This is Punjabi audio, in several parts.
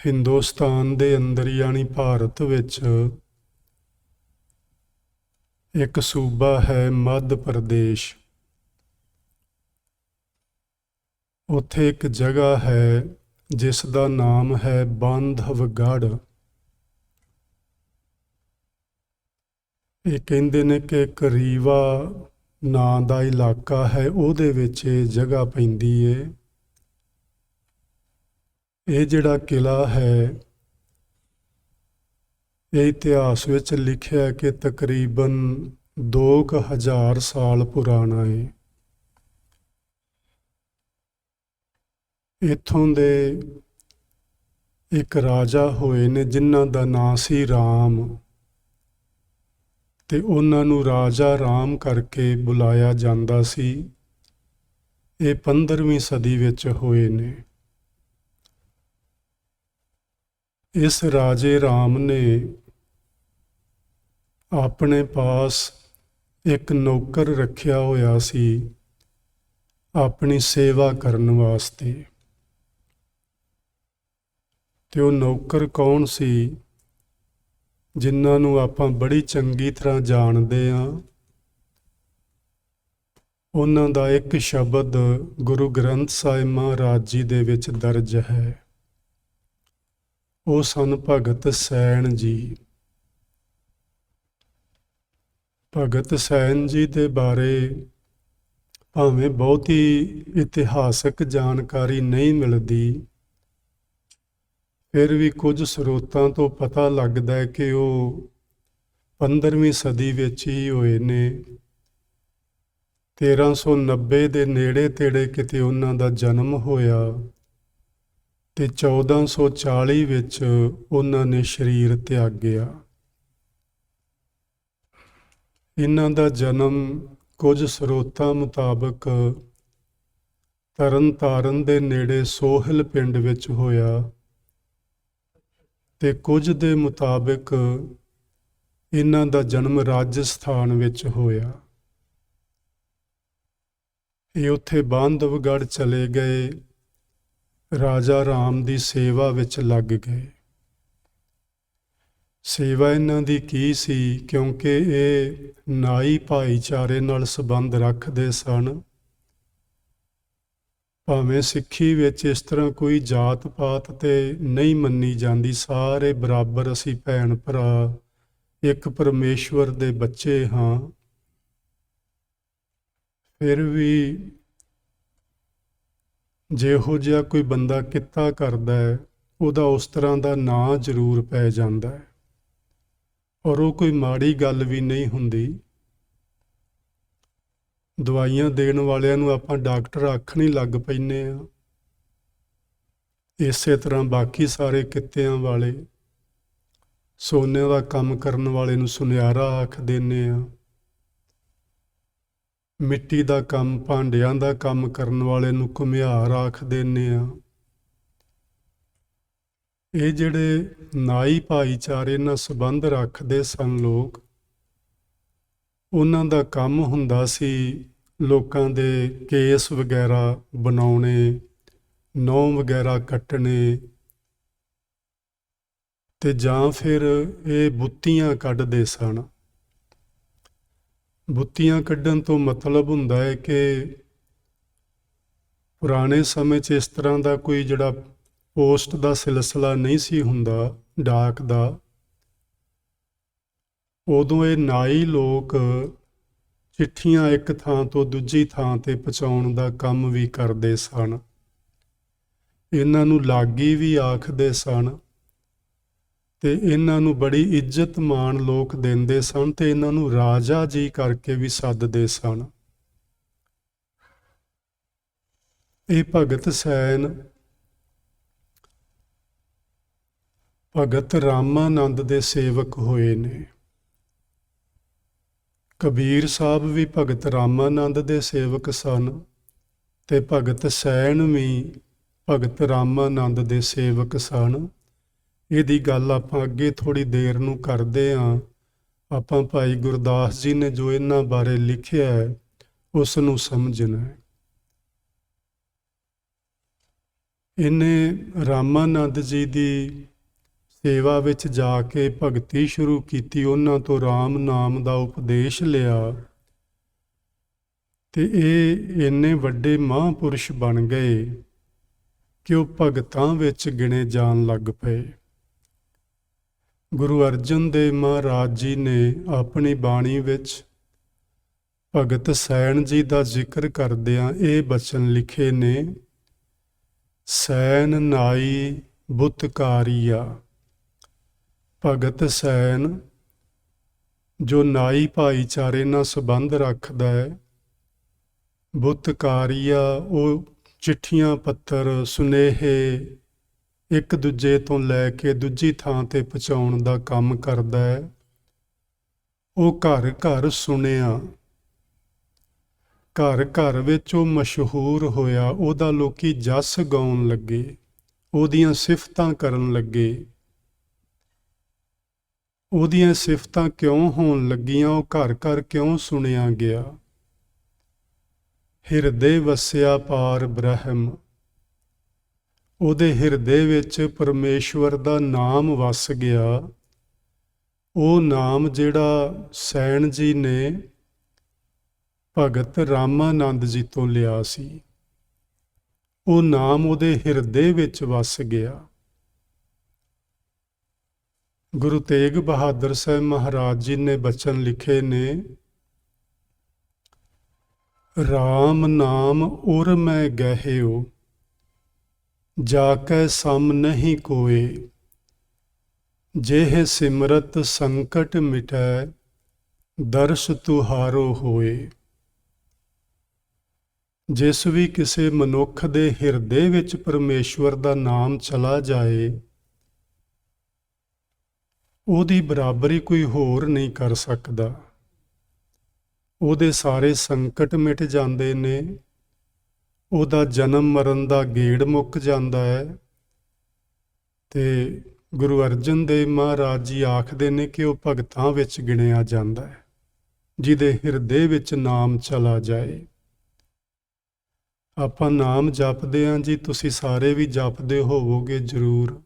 ਹਿੰਦੁਸਤਾਨ ਦੇ ਅੰਦਰ ਯਾਨੀ ਭਾਰਤ ਵਿੱਚ ਇੱਕ ਸੂਬਾ ਹੈ ਮੱਧ ਪ੍ਰਦੇਸ਼। ਉੱਥੇ ਇੱਕ ਜਗ੍ਹਾ ਹੈ ਜਿਸ ਦਾ ਨਾਮ ਹੈ ਬਾਂਧਵਗੜ੍ਹ। ਇਹ ਕਹਿੰਦੇ ਨੇ ਕਿ ਇੱਕ ਰੀਵਾ ਨਾਂ ਦਾ ਇਲਾਕਾ ਹੈ, ਉਹਦੇ ਵਿੱਚ ਇਹ ਜਗ੍ਹਾ ਪੈਂਦੀ ਏ। ਇਹ ਜਿਹੜਾ ਕਿਲ੍ਹਾ ਹੈ ਇਹ ਇਤਿਹਾਸ ਵਿੱਚ ਲਿਖਿਆ ਕਿ ਤਕਰੀਬਨ 2000 ਸਾਲ ਪੁਰਾਣਾ ਹੈ। ਇੱਥੋਂ ਦੇ ਇੱਕ ਰਾਜਾ ਹੋਏ ਨੇ ਜਿਨ੍ਹਾਂ ਦਾ ਨਾਂ ਸੀ ਰਾਮ, ਤੇ ਉਹਨਾਂ ਨੂੰ ਰਾਜਾ ਰਾਮ ਕਰਕੇ ਬੁਲਾਇਆ ਜਾਂਦਾ ਸੀ। ਇਹ 15ਵੀਂ ਸਦੀ ਵਿੱਚ ਹੋਏ ਨੇ। ਇਸ ਰਾਜੇ ਰਾਮ ਨੇ ਆਪਣੇ ਪਾਸ ਇੱਕ ਨੌਕਰ ਰੱਖਿਆ ਹੋਇਆ ਸੀ ਆਪਣੀ ਸੇਵਾ ਕਰਨ ਵਾਸਤੇ। ਤੇ ਉਹ ਨੌਕਰ ਕੌਣ ਸੀ? ਜਿਨ੍ਹਾਂ ਨੂੰ ਆਪਾਂ ਬੜੀ ਚੰਗੀ ਤਰ੍ਹਾਂ ਜਾਣਦੇ ਹਾਂ। ਉਹਨਾਂ ਦਾ ਇੱਕ ਸ਼ਬਦ ਗੁਰੂ ਗ੍ਰੰਥ ਸਾਹਿਬ ਮਹਾਰਾਜ ਜੀ ਦੇ ਵਿੱਚ ਦਰਜ ਹੈ। ਉਹ ਸਨ ਭਗਤ ਸੈਣ ਜੀ। ਭਗਤ ਸੈਣ ਜੀ ਦੇ ਬਾਰੇ ਭਾਵੇਂ ਬਹੁਤੀ ਇਤਿਹਾਸਕ ਜਾਣਕਾਰੀ ਨਹੀਂ ਮਿਲਦੀ, ਫਿਰ ਵੀ ਕੁਝ ਸਰੋਤਾਂ ਤੋਂ ਪਤਾ ਲੱਗਦਾ ਹੈ ਕਿ ਉਹ 15ਵੀਂ ਸਦੀ ਵਿੱਚ ਹੀ ਹੋਏ ਨੇ। 1390 ਦੇ ਨੇੜੇ ਤੇੜੇ ਕਿਤੇ ਉਹਨਾਂ ਦਾ ਜਨਮ ਹੋਇਆ ਤੇ 1440 ਵਿੱਚ ਉਹਨਾਂ ਨੇ ਸਰੀਰ ਤਿਆਗਿਆ। ਇਹਨਾਂ ਦਾ ਜਨਮ ਕੁਝ ਸਰੋਤਾਂ ਮੁਤਾਬਕ ਤਰਨ ਤਾਰਨ ਦੇ ਨੇੜੇ ਸੋਹਿਲ ਪਿੰਡ ਵਿੱਚ ਹੋਇਆ ਤੇ ਕੁਝ ਦੇ ਮੁਤਾਬਕ ਇਹਨਾਂ ਦਾ ਜਨਮ ਰਾਜਸਥਾਨ ਵਿੱਚ ਹੋਇਆ। ਇਹ ਉੱਥੇ ਬਾਂਧਵਗੜ੍ਹ ਚਲੇ ਗਏ, ਰਾਜਾ ਰਾਮ ਦੀ ਸੇਵਾ ਵਿੱਚ ਲੱਗ ਗਏ। ਸੇਵਾ ਇਹਨਾਂ ਦੀ ਕੀ ਸੀ? ਕਿਉਂਕਿ ਇਹ ਨਾਈ ਭਾਈਚਾਰੇ ਨਾਲ ਸੰਬੰਧ ਰੱਖਦੇ ਸਨ। ਭਾਵੇਂ ਸਿੱਖੀ ਵਿੱਚ ਇਸ ਤਰ੍ਹਾਂ ਕੋਈ ਜਾਤ ਪਾਤ ਤੇ ਨਹੀਂ ਮੰਨੀ ਜਾਂਦੀ, ਸਾਰੇ ਬਰਾਬਰ ਅਸੀਂ ਭੈਣ ਭਰਾ ਇੱਕ ਪਰਮੇਸ਼ਵਰ ਦੇ ਬੱਚੇ ਹਾਂ, ਫਿਰ ਵੀ ਜਿਹੋ ਜਿਹਾ ਕੋਈ ਬੰਦਾ ਕਿੱਤਾ ਕਰਦਾ ਹੈ ਉਹਦਾ ਉਸ ਤਰ੍ਹਾਂ ਦਾ ਨਾਂ ਜ਼ਰੂਰ ਪੈ ਜਾਂਦਾ ਹੈ, ਔਰ ਉਹ ਕੋਈ ਮਾੜੀ ਗੱਲ ਵੀ ਨਹੀਂ ਹੁੰਦੀ। ਦਵਾਈਆਂ ਦੇਣ ਵਾਲਿਆਂ ਨੂੰ ਆਪਾਂ ਡਾਕਟਰ ਆਖਣ ਹੀ ਲੱਗ ਪੈਂਦੇ ਹਾਂ। ਇਸੇ ਤਰ੍ਹਾਂ ਬਾਕੀ ਸਾਰੇ ਕਿੱਤਿਆਂ ਵਾਲੇ, ਸੋਨੇ ਦਾ ਕੰਮ ਕਰਨ ਵਾਲੇ ਨੂੰ ਸੁਨਿਆਰਾ ਆਖ ਦਿੰਦੇ ਹਾਂ। ਮਿੱਟੀ ਦਾ ਕੰਮ, ਭਾਂਡਿਆਂ ਦਾ ਕੰਮ ਕਰਨ ਵਾਲੇ ਨੂੰ ਘੁਮਿਆਰ ਆਖ ਦਿੰਦੇ ਹਾਂ। ਇਹ ਜਿਹੜੇ ਨਾਈ ਭਾਈਚਾਰੇ ਨਾਲ ਸੰਬੰਧ ਰੱਖਦੇ ਸਨ ਲੋਕ, ਉਹਨਾਂ ਦਾ ਕੰਮ ਹੁੰਦਾ ਸੀ ਲੋਕਾਂ ਦੇ ਕੇਸ ਵਗੈਰਾ ਬਣਾਉਣੇ, ਨਹੁੰ ਵਗੈਰਾ ਕੱਟਣੇ, ਤੇ ਜਾਂ ਫਿਰ ਇਹ ਬੁੱਤੀਆਂ ਕੱਢਦੇ ਸਨ। ਬੁੱਤੀਆਂ ਕੱਢਣ ਤੋਂ ਮਤਲਬ ਹੁੰਦਾ ਹੈ ਕਿ ਪੁਰਾਣੇ ਸਮੇਂ 'ਚ ਇਸ ਤਰ੍ਹਾਂ ਦਾ ਕੋਈ ਜਿਹੜਾ ਪੋਸਟ ਦਾ ਸਿਲਸਿਲਾ ਨਹੀਂ ਸੀ ਹੁੰਦਾ, ਡਾਕ ਦਾ। ਉਦੋਂ ਇਹ ਨਾਈ ਲੋਕ ਚਿੱਠੀਆਂ ਇੱਕ ਥਾਂ ਤੋਂ ਦੂਜੀ ਥਾਂ ਤੇ ਪਹੁੰਚਾਉਣ ਦਾ ਕੰਮ ਵੀ ਕਰਦੇ ਸਨ। ਇਹਨਾਂ ਨੂੰ ਲਾਗੀ ਵੀ ਆਖਦੇ ਸਨ ਤੇ ਇਹਨਾਂ ਨੂੰ ਬੜੀ ਇੱਜ਼ਤ ਮਾਣ ਲੋਕ ਦਿੰਦੇ ਸਨ ਤੇ ਇਹਨਾਂ ਨੂੰ ਰਾਜਾ ਜੀ ਕਰਕੇ ਵੀ ਸੱਦਦੇ ਸਨ। ਇਹ ਭਗਤ ਸੈਣ ਭਗਤ ਰਾਮਾਨੰਦ ਦੇ ਸੇਵਕ ਹੋਏ ਨੇ। ਕਬੀਰ ਸਾਹਿਬ ਵੀ ਭਗਤ ਰਾਮਾਨੰਦ ਦੇ ਸੇਵਕ ਸਨ ਤੇ ਭਗਤ ਸੈਣ ਵੀ ਭਗਤ ਰਾਮਾਨੰਦ ਦੇ ਸੇਵਕ ਸਨ। ਇਹਦੀ ਗੱਲ ਆਪਾਂ ਅੱਗੇ ਥੋੜ੍ਹੀ ਦੇਰ ਨੂੰ ਕਰਦੇ ਹਾਂ। ਆਪਾਂ ਭਾਈ ਗੁਰਦਾਸ ਜੀ ਨੇ ਜੋ ਇਹਨਾਂ ਬਾਰੇ ਲਿਖਿਆ ਹੈ ਉਸ ਨੂੰ ਸਮਝਣਾ ਹੈ। ਇਹਨੇ ਰਾਮਾਨੰਦ ਜੀ ਦੀ ਸੇਵਾ ਵਿੱਚ ਜਾ ਕੇ ਭਗਤੀ ਸ਼ੁਰੂ ਕੀਤੀ, ਉਹਨਾਂ ਤੋਂ ਰਾਮ ਨਾਮ ਦਾ ਉਪਦੇਸ਼ ਲਿਆ ਤੇ ਇਹ ਇੰਨੇ ਵੱਡੇ ਮਹਾਂਪੁਰਸ਼ ਬਣ ਗਏ ਕਿ ਉਹ ਭਗਤਾਂ ਵਿੱਚ ਗਿਣੇ ਜਾਣ ਲੱਗ ਪਏ। ਗੁਰੂ ਅਰਜਨ ਦੇਵ ਮਹਾਰਾਜ ਜੀ ਨੇ ਆਪਣੀ ਬਾਣੀ ਵਿੱਚ ਭਗਤ ਸੈਣ ਜੀ ਦਾ ਜ਼ਿਕਰ ਕਰਦਿਆਂ ਇਹ ਬਚਨ ਲਿਖੇ ਨੇ, ਸੈਣ ਨਾਈ ਬੁੱਤਕਾਰੀਆ। ਭਗਤ ਸੈਣ ਜੋ ਨਾਈ ਭਾਈਚਾਰੇ ਨਾਲ ਸੰਬੰਧ ਰੱਖਦਾ ਹੈ, ਬੁੱਤਕਾਰੀਆ ਉਹ ਚਿੱਠੀਆਂ ਪੱਤਰ ਸੁਨੇਹੇ ਇੱਕ ਦੂਜੇ ਤੋਂ ਲੈ ਕੇ ਦੂਜੀ ਥਾਂ ਤੇ ਪਹੁੰਚਾਉਣ ਦਾ ਕੰਮ ਕਰਦਾ ਹੈ। ਉਹ ਘਰ ਘਰ ਸੁਣਿਆ, ਘਰ ਘਰ ਵਿੱਚ ਉਹ ਮਸ਼ਹੂਰ ਹੋਇਆ, ਉਹਦਾ ਲੋਕੀ ਜਸ ਗਾਉਣ ਲੱਗੇ, ਉਹਦੀਆਂ ਸਿਫਤਾਂ ਕਰਨ ਲੱਗੇ। ਉਹਦੀਆਂ ਸਿਫਤਾਂ ਕਿਉਂ ਹੋਣ ਲੱਗੀਆਂ, ਉਹ ਘਰ ਘਰ ਕਿਉਂ ਸੁਣਿਆ ਗਿਆ? ਹਿਰਦੇ ਵਸਿਆ ਪਾਰ ਬ੍ਰਹਮ, ਉਹਦੇ ਹਿਰਦੇ ਵਿੱਚ ਪਰਮੇਸ਼ਵਰ ਦਾ ਨਾਮ ਵਸ ਗਿਆ। ਉਹ ਨਾਮ ਜਿਹੜਾ ਸੈਣ ਜੀ ਨੇ ਭਗਤ ਰਾਮਾਨੰਦ ਜੀ ਤੋਂ ਲਿਆ ਸੀ, ਉਹ ਨਾਮ ਉਹਦੇ ਹਿਰਦੇ ਵਿੱਚ ਵਸ ਗਿਆ। ਗੁਰੂ ਤੇਗ ਬਹਾਦਰ ਸਾਹਿਬ ਮਹਾਰਾਜ ਜੀ ਨੇ ਬਚਨ ਲਿਖੇ ਨੇ, ਰਾਮ ਨਾਮ ਉਰ ਮੈਂ ਗਹਿਓ, ਜਾ ਕੈ ਸਮ ਨਹੀਂ ਕੋਏ। ਜੇਹ ਸਿਮਰਤ ਸੰਕਟ ਮਿਟੈ, ਦਰਸ ਤੁਹਾਰੋ ਹੋਏ। ਜਿਸ ਵੀ ਕਿਸੇ ਮਨੁੱਖ ਦੇ ਹਿਰਦੇ ਵਿੱਚ ਪਰਮੇਸ਼ਵਰ ਦਾ ਨਾਮ ਚਲਾ ਜਾਏ, ਉਹਦੀ ਬਰਾਬਰੀ ਕੋਈ ਹੋਰ ਨਹੀਂ ਕਰ ਸਕਦਾ। ਉਹਦੇ ਸਾਰੇ ਸੰਕਟ ਮਿਟ ਜਾਂਦੇ ਨੇ, ਉਹਦਾ ਜਨਮ ਮਰਨ ਦਾ ਗੇੜ ਮੁੱਕ ਜਾਂਦਾ ਹੈ। ਤੇ ਗੁਰੂ ਅਰਜਨ ਦੇਵ ਮਹਾਰਾਜ ਜੀ ਆਖਦੇ ਨੇ ਕਿ ਉਹ ਭਗਤਾਂ ਵਿੱਚ ਗਿਣਿਆ ਜਾਂਦਾ ਹੈ, ਜਿਹਦੇ ਹਿਰਦੇ ਵਿੱਚ ਨਾਮ ਚਲਾ ਜਾਏ। ਆਪਾਂ ਨਾਮ ਜਪਦੇ ਹਾਂ ਜੀ, ਤੁਸੀਂ ਸਾਰੇ ਵੀ ਜਪਦੇ ਹੋਵੋਗੇ ਜ਼ਰੂਰ।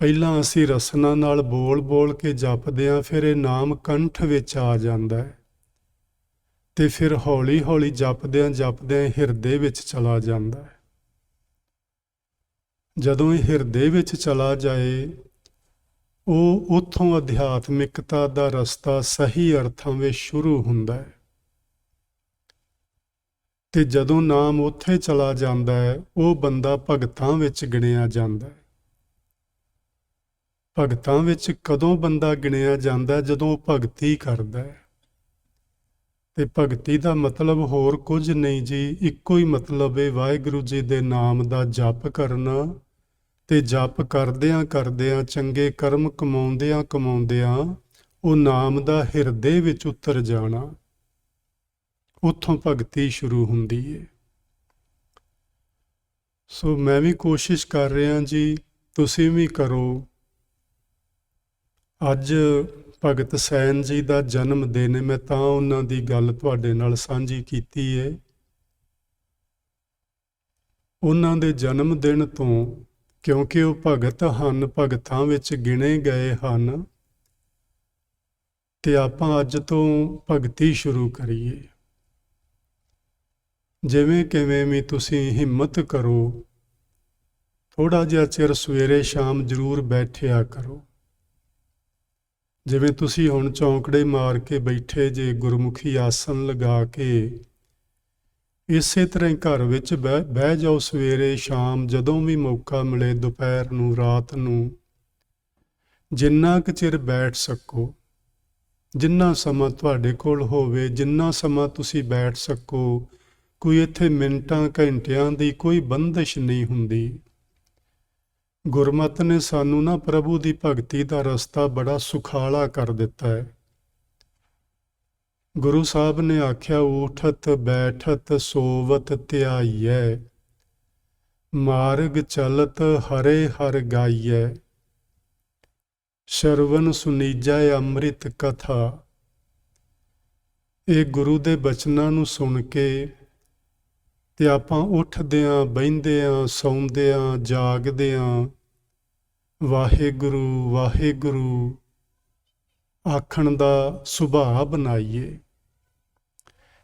ਪਹਿਲਾਂ ਅਸੀਂ ਰਸਨਾ ਨਾਲ ਬੋਲ ਬੋਲ ਕੇ ਜਪਦੇ ਹਾਂ, ਫਿਰ ਇਹ ਨਾਮ ਕੰਠ ਵਿੱਚ ਆ ਜਾਂਦਾ ਹੈ ਤੇ ਫਿਰ ਹੌਲੀ ਹੌਲੀ ਜਪਦਿਆਂ ਜਪਦਿਆਂ ਹਿਰਦੇ ਵਿੱਚ ਚਲਾ ਜਾਂਦਾ ਹੈ। ਜਦੋਂ ਇਹ ਹਿਰਦੇ ਵਿੱਚ ਚਲਾ ਜਾਏ, ਉਹ ਉੱਥੋਂ ਅਧਿਆਤਮਿਕਤਾ ਦਾ ਰਸਤਾ ਸਹੀ ਅਰਥਾਂ ਵਿੱਚ ਸ਼ੁਰੂ ਹੁੰਦਾ ਹੈ। ਤੇ ਜਦੋਂ ਨਾਮ ਉੱਥੇ ਚਲਾ ਜਾਂਦਾ ਹੈ, ਉਹ ਬੰਦਾ ਭਗਤਾਂ ਵਿੱਚ ਗਿਣਿਆ ਜਾਂਦਾ ਹੈ। ਭਗਤਾਂ ਵਿੱਚ ਕਦੋਂ ਬੰਦਾ ਗਿਣਿਆ ਜਾਂਦਾ? ਜਦੋਂ ਉਹ ਭਗਤੀ ਕਰਦਾ ਹੈ। ਤੇ ਭਗਤੀ ਦਾ ਮਤਲਬ ਹੋਰ ਕੁਝ ਨਹੀਂ ਜੀ, ਇੱਕੋ ਹੀ ਮਤਲਬ ਹੈ ਵਾਹਿਗੁਰੂ ਜੀ ਦੇ ਨਾਮ ਦਾ ਜਪ ਕਰਨਾ, ਤੇ ਜਪ ਕਰਦਿਆਂ ਕਰਦਿਆਂ ਚੰਗੇ ਕਰਮ ਕਮਾਉਂਦਿਆਂ ਕਮਾਉਂਦਿਆਂ ਉਹ ਨਾਮ ਦਾ ਹਿਰਦੇ ਵਿੱਚ ਉਤਰ ਜਾਣਾ। ਉੱਥੋਂ ਭਗਤੀ ਸ਼ੁਰੂ ਹੁੰਦੀ ਹੈ। ਸੋ ਮੈਂ ਵੀ ਕੋਸ਼ਿਸ਼ ਕਰ ਰਿਹਾ ਜੀ, ਤੁਸੀਂ ਵੀ ਕਰੋ। ਅੱਜ ਭਗਤ ਸੈਣ ਜੀ ਦਾ ਜਨਮ ਦਿਨ ਹੈ, ਮੈਂ ਤਾਂ ਉਹਨਾਂ ਦੀ ਗੱਲ ਤੁਹਾਡੇ ਨਾਲ ਸਾਂਝੀ ਕੀਤੀ ਹੈ। ਉਹਨਾਂ ਦੇ ਜਨਮ ਦਿਨ ਤੋਂ, ਕਿਉਂਕਿ ਉਹ ਭਗਤ ਹਨ, ਭਗਤਾਂ ਵਿੱਚ ਗਿਣੇ ਗਏ ਹਨ, ਤੇ ਆਪਾਂ ਅੱਜ ਤੋਂ ਭਗਤੀ ਸ਼ੁਰੂ ਕਰੀਏ। ਜਿਵੇਂ ਕਿਵੇਂ ਵੀ ਤੁਸੀਂ ਹਿੰਮਤ ਕਰੋ, ਥੋੜ੍ਹਾ ਜਿਹਾ ਚਿਰ ਸਵੇਰੇ ਸ਼ਾਮ ਜ਼ਰੂਰ ਬੈਠਿਆ ਕਰੋ। ਜਿਵੇਂ ਤੁਸੀਂ ਹੁਣ ਚੌਂਕੜੇ ਮਾਰ ਕੇ ਬੈਠੇ ਜੇ, ਗੁਰਮੁਖੀ ਆਸਨ ਲਗਾ ਕੇ, ਇਸੇ ਤਰ੍ਹਾਂ ਹੀ ਘਰ ਵਿੱਚ ਬਹਿ ਜਾਓ ਸਵੇਰੇ ਸ਼ਾਮ, ਜਦੋਂ ਵੀ ਮੌਕਾ ਮਿਲੇ, ਦੁਪਹਿਰ ਨੂੰ, ਰਾਤ ਨੂੰ, ਜਿੰਨਾ ਕੁ ਚਿਰ ਬੈਠ ਸਕੋ, ਜਿੰਨਾ ਸਮਾਂ ਤੁਹਾਡੇ ਕੋਲ ਹੋਵੇ, ਜਿੰਨਾ ਸਮਾਂ ਤੁਸੀਂ ਬੈਠ ਸਕੋ। ਕੋਈ ਇੱਥੇ ਮਿੰਟਾਂ ਘੰਟਿਆਂ ਦੀ ਕੋਈ ਬੰਦਿਸ਼ ਨਹੀਂ ਹੁੰਦੀ। ਗੁਰਮਤਿ ਨੇ ਸਾਨੂੰ ਨਾ ਪ੍ਰਭੂ ਦੀ ਭਗਤੀ ਦਾ ਰਸਤਾ ਬੜਾ ਸੁਖਾਲਾ ਕਰ ਦਿੱਤਾ ਹੈ। ਗੁਰੂ ਸਾਹਿਬ ਨੇ ਆਖਿਆ, ਊਠਤ ਬੈਠਤ ਸੋਵਤ ਧਿਆਈਐ, ਮਾਰਗ ਚਲਤ ਹਰੇ ਹਰ ਗਾਈਐ, ਸ਼ਰਵਨ ਸੁਨੀਜੈ ਅੰਮ੍ਰਿਤ ਕਥਾ। ਇਹ ਗੁਰੂ ਦੇ ਬਚਨਾਂ ਨੂੰ ਸੁਣ ਕੇ ਤੇ ਆਪਾਂ ਉੱਠਦਿਆਂ ਬਹਿੰਦਿਆਂ ਸੌਂਦਿਆਂ ਜਾਗਦਿਆਂ ਵਾਹਿਗੁਰੂ ਵਾਹਿਗੁਰੂ ਆਖਣ ਦਾ ਸੁਭਾਅ ਬਣਾਈਏ।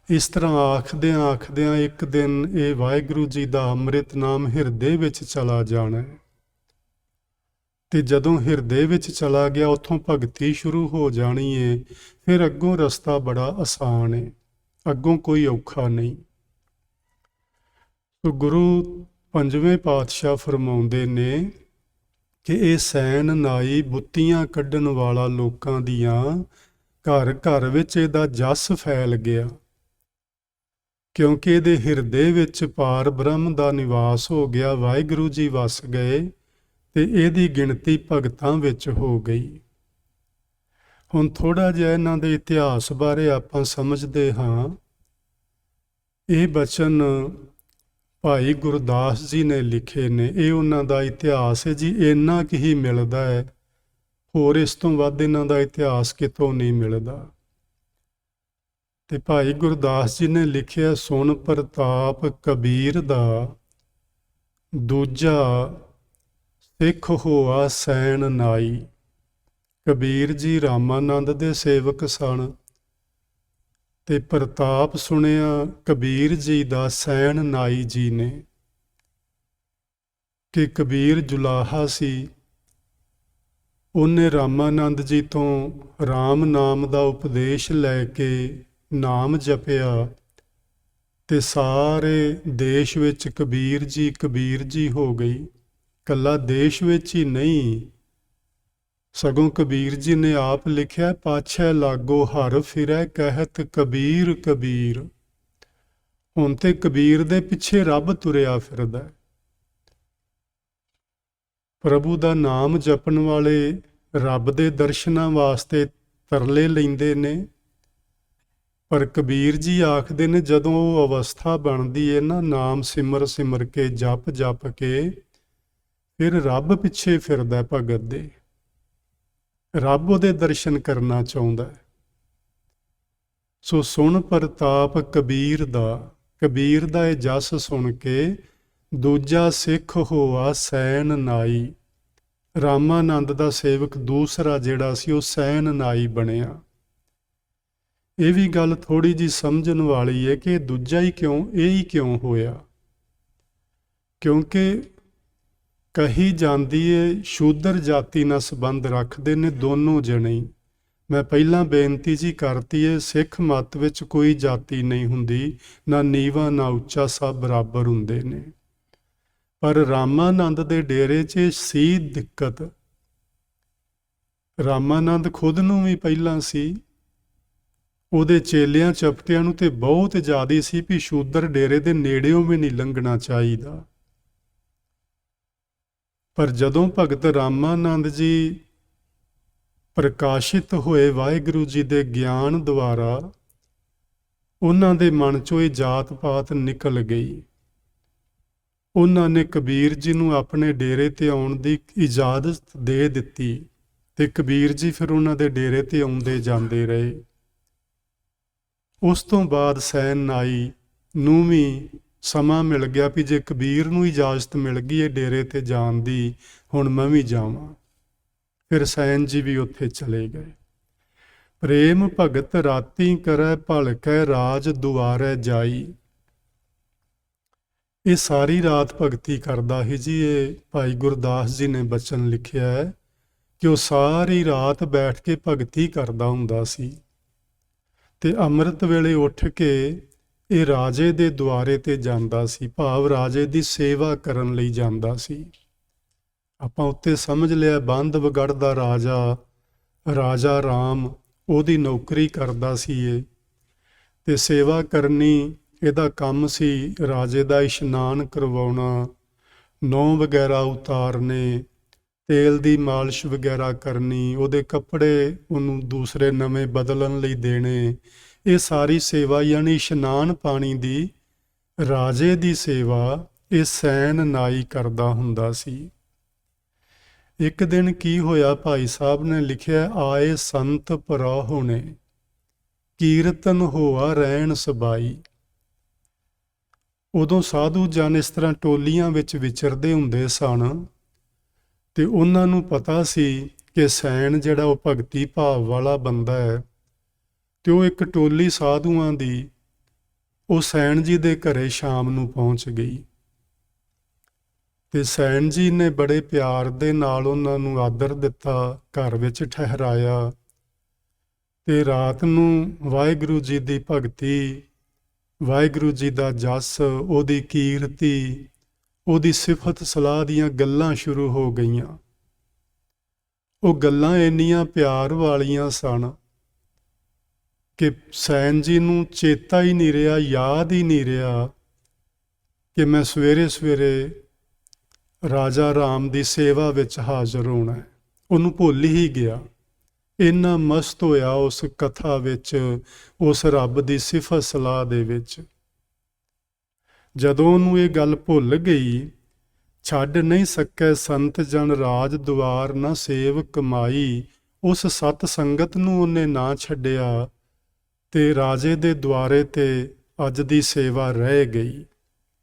ਇਸ ਤਰ੍ਹਾਂ ਆਖਦਿਆਂ ਆਖਦਿਆਂ ਇੱਕ ਦਿਨ ਇਹ ਵਾਹਿਗੁਰੂ ਜੀ ਦਾ ਅੰਮ੍ਰਿਤ ਨਾਮ ਹਿਰਦੇ ਵਿੱਚ ਚਲਾ ਜਾਣਾ ਹੈ। ਤੇ ਜਦੋਂ ਹਿਰਦੇ ਵਿੱਚ ਚਲਾ ਗਿਆ ਉੱਥੋਂ ਭਗਤੀ ਸ਼ੁਰੂ ਹੋ ਜਾਣੀ ਏ। ਫਿਰ ਅੱਗੋਂ ਰਸਤਾ ਬੜਾ ਆਸਾਨ ਏ, ਅੱਗੋਂ ਕੋਈ ਔਖਾ ਨਹੀਂ। ਸੋ ਗੁਰੂ ਪੰਜਵੇਂ ਪਾਤਸ਼ਾਹ ਫਰਮਾਉਂਦੇ ਨੇ ਕਿ ਇਹ ਸੈਨ ਨਾਈ ਬੁੱਤੀਆਂ ਕੱਢਣ ਵਾਲਾ ਲੋਕਾਂ ਦੀਆਂ ਘਰ ਘਰ ਵਿੱਚ ਇਹਦਾ ਜਸ ਫੈਲ ਗਿਆ, ਕਿਉਂਕਿ ਇਹਦੇ ਹਿਰਦੇ ਵਿੱਚ ਪਾਰ ਬ੍ਰਹਮ ਦਾ ਨਿਵਾਸ ਹੋ ਗਿਆ, ਵਾਹਿਗੁਰੂ ਜੀ ਵਸ ਗਏ ਤੇ ਇਹਦੀ ਗਿਣਤੀ ਭਗਤਾਂ ਵਿੱਚ ਹੋ ਗਈ। ਹੁਣ ਥੋੜ੍ਹਾ ਜਿਹਾ ਇਹਨਾਂ ਦੇ ਇਤਿਹਾਸ ਬਾਰੇ ਆਪਾਂ ਸਮਝਦੇ ਹਾਂ। ਇਹ ਬਚਨ ਭਾਈ ਗੁਰਦਾਸ ਜੀ ਨੇ ਲਿਖੇ ਨੇ, ਇਹ ਉਹਨਾਂ ਦਾ ਇਤਿਹਾਸ ਹੈ ਜੀ। ਇੰਨਾ ਕੁ ਹੀ ਮਿਲਦਾ ਹੈ, ਹੋਰ ਇਸ ਤੋਂ ਵੱਧ ਇਹਨਾਂ ਦਾ ਇਤਿਹਾਸ ਕਿਤੋਂ ਨਹੀਂ ਮਿਲਦਾ। ਤੇ ਭਾਈ ਗੁਰਦਾਸ ਜੀ ਨੇ ਲਿਖਿਆ, ਸੁਣ ਪ੍ਰਤਾਪ ਕਬੀਰ ਦਾ, ਦੂਜਾ ਸਿੱਖ ਹੋਆ ਸੈਨ ਨਾਈ। ਕਬੀਰ ਜੀ ਰਾਮਾਨੰਦ ਦੇ ਸੇਵਕ ਸਨ ਤੇ ਪ੍ਰਤਾਪ ਸੁਣਿਆ ਕਬੀਰ ਜੀ ਦਾ ਸੈਨ ਨਾਈ ਜੀ ਨੇ ਕਿ ਕਬੀਰ ਜੁਲਾਹਾ ਸੀ। ਉਹਨੇ ਰਾਮਾਨੰਦ ਜੀ ਤੋਂ ਰਾਮ ਨਾਮ ਦਾ ਉਪਦੇਸ਼ ਲੈ ਕੇ ਨਾਮ ਜਪਿਆ ਤੇ ਸਾਰੇ ਦੇਸ਼ ਵਿੱਚ ਕਬੀਰ ਜੀ ਹੋ ਗਈ। ਕੱਲਾ ਦੇਸ਼ ਵਿੱਚ ਹੀ ਨਹੀਂ, ਸਗੋਂ ਕਬੀਰ ਜੀ ਨੇ ਆਪ ਲਿਖਿਆ, ਪਾਛੈ ਲਾਗੋ ਹਰ ਫਿਰੈ ਕਹਿਤ ਕਬੀਰ ਕਬੀਰ। ਹੁਣ ਤੇ ਕਬੀਰ ਦੇ ਪਿੱਛੇ ਰੱਬ ਤੁਰਿਆ ਫਿਰਦਾ। ਪ੍ਰਭੂ ਦਾ ਨਾਮ ਜਪਣ ਵਾਲੇ ਰੱਬ ਦੇ ਦਰਸ਼ਨਾਂ ਵਾਸਤੇ ਤਰਲੇ ਲੈਂਦੇ ਨੇ, ਪਰ ਕਬੀਰ ਜੀ ਆਖਦੇ ਨੇ ਜਦੋਂ ਉਹ ਅਵਸਥਾ ਬਣਦੀ ਹੈ ਨਾ, ਨਾਮ ਸਿਮਰ ਸਿਮਰ ਕੇ ਜਪ ਜਪ ਕੇ, ਫਿਰ ਰੱਬ ਪਿੱਛੇ ਫਿਰਦਾ ਭਗਤ ਦੇ, ਰੱਬ ਉਹਦੇ ਦਰਸ਼ਨ ਕਰਨਾ ਚਾਹੁੰਦਾ ਹੈ। ਸੋ ਸੁਣ ਪ੍ਰਤਾਪ ਕਬੀਰ ਦਾ ਇਹ ਜਸ ਸੁਣ ਕੇ ਦੂਜਾ ਸਿੱਖ ਹੋਆ ਸੈਨ ਨਾਈ। ਰਾਮਾਨੰਦ ਦਾ ਸੇਵਕ ਦੂਸਰਾ ਜਿਹੜਾ ਸੀ ਉਹ ਸੈਨ ਨਾਈ ਬਣਿਆ। ਇਹ ਵੀ ਗੱਲ ਥੋੜੀ ਜੀ ਸਮਝਣ ਵਾਲੀ ਹੈ ਕਿ ਦੂਜਾ ਹੀ ਕਿਉਂ, ਇਹ ਹੀ ਕਿਉਂ ਹੋਇਆ, ਕਿਉਂਕਿ ਕਹੀ ਜਾਂਦੀ ਏ ਸ਼ੂਦਰ ਜਾਤੀ ਨਾਲ ਸੰਬੰਧ ਰੱਖਦੇ ਨੇ ਦੋਨੋਂ ਜਣੇ। ਮੈਂ ਪਹਿਲਾਂ ਬੇਨਤੀ ਜੀ ਕਰਤੀ ਏ, ਸਿੱਖ ਮਤ ਵਿੱਚ ਕੋਈ ਜਾਤੀ ਨਹੀਂ ਹੁੰਦੀ, ਨਾ ਨੀਵਾਂ ਨਾ ਉੱਚਾ, ਸਭ ਬਰਾਬਰ ਹੁੰਦੇ ਨੇ। ਪਰ ਰਾਮਾਨੰਦ ਦੇ ਡੇਰੇ 'ਚ ਸੀ ਦਿੱਕਤ। ਰਾਮਾਨੰਦ ਖੁਦ ਨੂੰ ਵੀ ਪਹਿਲਾਂ ਸੀ, ਉਹਦੇ ਚੇਲਿਆਂ ਚਪਟਿਆਂ ਨੂੰ ਤੇ ਬਹੁਤ ਜ਼ਿਆਦਾ ਸੀ ਵੀ ਸ਼ੂਦਰ ਡੇਰੇ ਦੇ ਨੇੜਿਓਂ ਵੀ ਨਹੀਂ ਲੰਘਣਾ ਚਾਹੀਦਾ। ਪਰ ਜਦੋਂ ਭਗਤ ਰਾਮਾਨੰਦ ਜੀ ਪ੍ਰਕਾਸ਼ਿਤ ਹੋਏ ਵਾਹਿਗੁਰੂ ਜੀ ਦੇ ਗਿਆਨ ਦੁਆਰਾ, ਉਹਨਾਂ ਦੇ ਮਨ 'ਚੋਂ ਇਹ ਜਾਤ ਪਾਤ ਨਿਕਲ ਗਈ। ਉਹਨਾਂ ਨੇ ਕਬੀਰ ਜੀ ਨੂੰ ਆਪਣੇ ਡੇਰੇ ਤੇ ਆਉਣ ਦੀ ਇਜਾਜ਼ਤ ਦੇ ਦਿੱਤੀ ਤੇ ਕਬੀਰ ਜੀ ਫਿਰ ਉਹਨਾਂ ਦੇ ਡੇਰੇ ਤੇ ਆਉਂਦੇ ਜਾਂਦੇ ਰਹੇ। ਉਸ ਤੋਂ ਬਾਅਦ ਸੈਨ ਨਾਈ ਨੂੰ ਵੀ ਸਮਾਂ ਮਿਲ ਗਿਆ ਵੀ ਜੇ ਕਬੀਰ ਨੂੰ ਇਜਾਜ਼ਤ ਮਿਲ ਗਈ ਹੈ ਡੇਰੇ ਤੇ ਜਾਣ ਦੀ, ਹੁਣ ਮੈਂ ਵੀ ਜਾਵਾਂ। ਫਿਰ ਸੈਨ ਜੀ ਵੀ ਉੱਥੇ ਚਲੇ ਗਏ। ਪ੍ਰੇਮ ਭਗਤ ਰਾਤੀ ਕਰੈ ਭਲਕੈ ਰਾਜ ਦੁਆਰੈ ਜਾਈ। ਇਹ ਸਾਰੀ ਰਾਤ ਭਗਤੀ ਕਰਦਾ ਸੀ ਜੀ। ਇਹ ਭਾਈ ਗੁਰਦਾਸ ਜੀ ਨੇ ਬਚਨ ਲਿਖਿਆ ਹੈ ਕਿ ਉਹ ਸਾਰੀ ਰਾਤ ਬੈਠ ਕੇ ਭਗਤੀ ਕਰਦਾ ਹੁੰਦਾ ਸੀ ਤੇ ਅੰਮ੍ਰਿਤ ਵੇਲੇ ਉੱਠ ਕੇ ਇਹ ਰਾਜੇ ਦੇ ਦੁਆਰੇ ਤੇ ਜਾਂਦਾ ਸੀ, ਭਾਵ ਰਾਜੇ ਦੀ ਸੇਵਾ ਕਰਨ ਲਈ ਜਾਂਦਾ ਸੀ। ਆਪਾਂ ਉੱਤੇ ਸਮਝ ਲਿਆ ਬੰਧਵਗੜ੍ਹ ਦਾ ਰਾਜਾ ਰਾਮ, ਉਹਦੀ ਨੌਕਰੀ ਕਰਦਾ ਸੀ ਇਹ, ਤੇ ਸੇਵਾ ਕਰਨੀ ਇਹਦਾ ਕੰਮ ਸੀ। ਰਾਜੇ ਦਾ ਇਸ਼ਨਾਨ ਕਰਵਾਉਣਾ, ਨਹੁੰ ਵਗੈਰਾ ਉਤਾਰਨੇ, ਤੇਲ ਦੀ ਮਾਲਿਸ਼ ਵਗੈਰਾ ਕਰਨੀ, ਉਹਦੇ ਕੱਪੜੇ ਉਹਨੂੰ ਦੂਸਰੇ ਨਵੇਂ ਬਦਲਣ ਲਈ ਦੇਣੇ, ਇਹ ਸਾਰੀ ਸੇਵਾ ਯਾਨੀ ਇਸ਼ਨਾਨ ਪਾਣੀ ਦੀ, ਰਾਜੇ ਦੀ ਸੇਵਾ ਇਹ ਸੈਨ ਨਾਈ ਕਰਦਾ ਹੁੰਦਾ ਸੀ। ਇੱਕ ਦਿਨ ਕੀ ਹੋਇਆ, ਭਾਈ ਸਾਹਿਬ ਨੇ ਲਿਖਿਆ, ਆਏ ਸੰਤ ਪਰਾਹੁਣੇ ਕੀਰਤਨ ਹੋਆ ਰਹਿਣ ਸਬਾਈ। ਉਦੋਂ ਸਾਧੂ ਜਨ ਇਸ ਤਰ੍ਹਾਂ ਟੋਲੀਆਂ ਵਿੱਚ ਵਿਚਰਦੇ ਹੁੰਦੇ ਸਨ ਤੇ ਉਹਨਾਂ ਨੂੰ ਪਤਾ ਸੀ ਕਿ ਸੈਣ ਜਿਹੜਾ ਉਹ ਭਗਤੀ ਭਾਵ ਵਾਲਾ ਬੰਦਾ ਹੈ ਤੇ ਉਹ ਇੱਕ ਟੋਲੀ ਸਾਧੂਆਂ ਦੀ ਉਹ ਸੈਣ ਜੀ ਦੇ ਘਰੇ ਸ਼ਾਮ ਨੂੰ ਪਹੁੰਚ ਗਈ ਤੇ ਸੈਣ ਜੀ ਨੇ ਬੜੇ ਪਿਆਰ ਦੇ ਨਾਲ ਉਹਨਾਂ ਨੂੰ ਆਦਰ ਦਿੱਤਾ, ਘਰ ਵਿੱਚ ਠਹਿਰਾਇਆ ਤੇ ਰਾਤ ਨੂੰ ਵਾਹਿਗੁਰੂ ਜੀ ਦੀ ਭਗਤੀ, ਵਾਹਿਗੁਰੂ ਜੀ ਦਾ ਜਸ, ਉਹਦੀ ਕੀਰਤੀ, ਉਹਦੀ ਸਿਫਤ ਸਲਾਹ ਦੀਆਂ ਗੱਲਾਂ ਸ਼ੁਰੂ ਹੋ ਗਈਆਂ। ਉਹ ਗੱਲਾਂ ਇੰਨੀਆਂ ਪਿਆਰ ਵਾਲੀਆਂ ਸਨ ਕਿ ਸੈਣ ਜੀ ਨੂੰ ਚੇਤਾ ਹੀ ਨਹੀਂ ਰਿਹਾ, ਯਾਦ ਹੀ ਨਹੀਂ ਰਿਹਾ ਕਿ ਮੈਂ ਸਵੇਰੇ ਸਵੇਰੇ ਰਾਜਾ ਰਾਮ ਦੀ ਸੇਵਾ ਵਿੱਚ ਹਾਜ਼ਰ ਹੋਣਾ ਹੈ। ਉਹਨੂੰ ਭੁੱਲ ਹੀ ਗਿਆ, ਇੰਨਾ ਮਸਤ ਹੋਇਆ ਉਸ ਕਥਾ ਵਿੱਚ, ਉਸ ਰੱਬ ਦੀ ਸਿਫਤ ਸਲਾਹ ਦੇ ਵਿੱਚ। ਜਦੋਂ ਉਹਨੂੰ ਇਹ ਗੱਲ ਭੁੱਲ ਗਈ, ਛੱਡ ਨਹੀਂ ਸਕੇ ਸੰਤ ਜਨ ਰਾਜ ਦੁਆਰ ਨਾ ਸੇਵ ਕਮਾਈ, ਉਸ ਸਤ ਸੰਗਤ ਨੂੰ ਉਹਨੇ ਨਾ ਛੱਡਿਆ ਤੇ ਰਾਜੇ ਦੇ ਦੁਆਰੇ ਤੇ ਅੱਜ ਦੀ ਸੇਵਾ ਰਹਿ ਗਈ,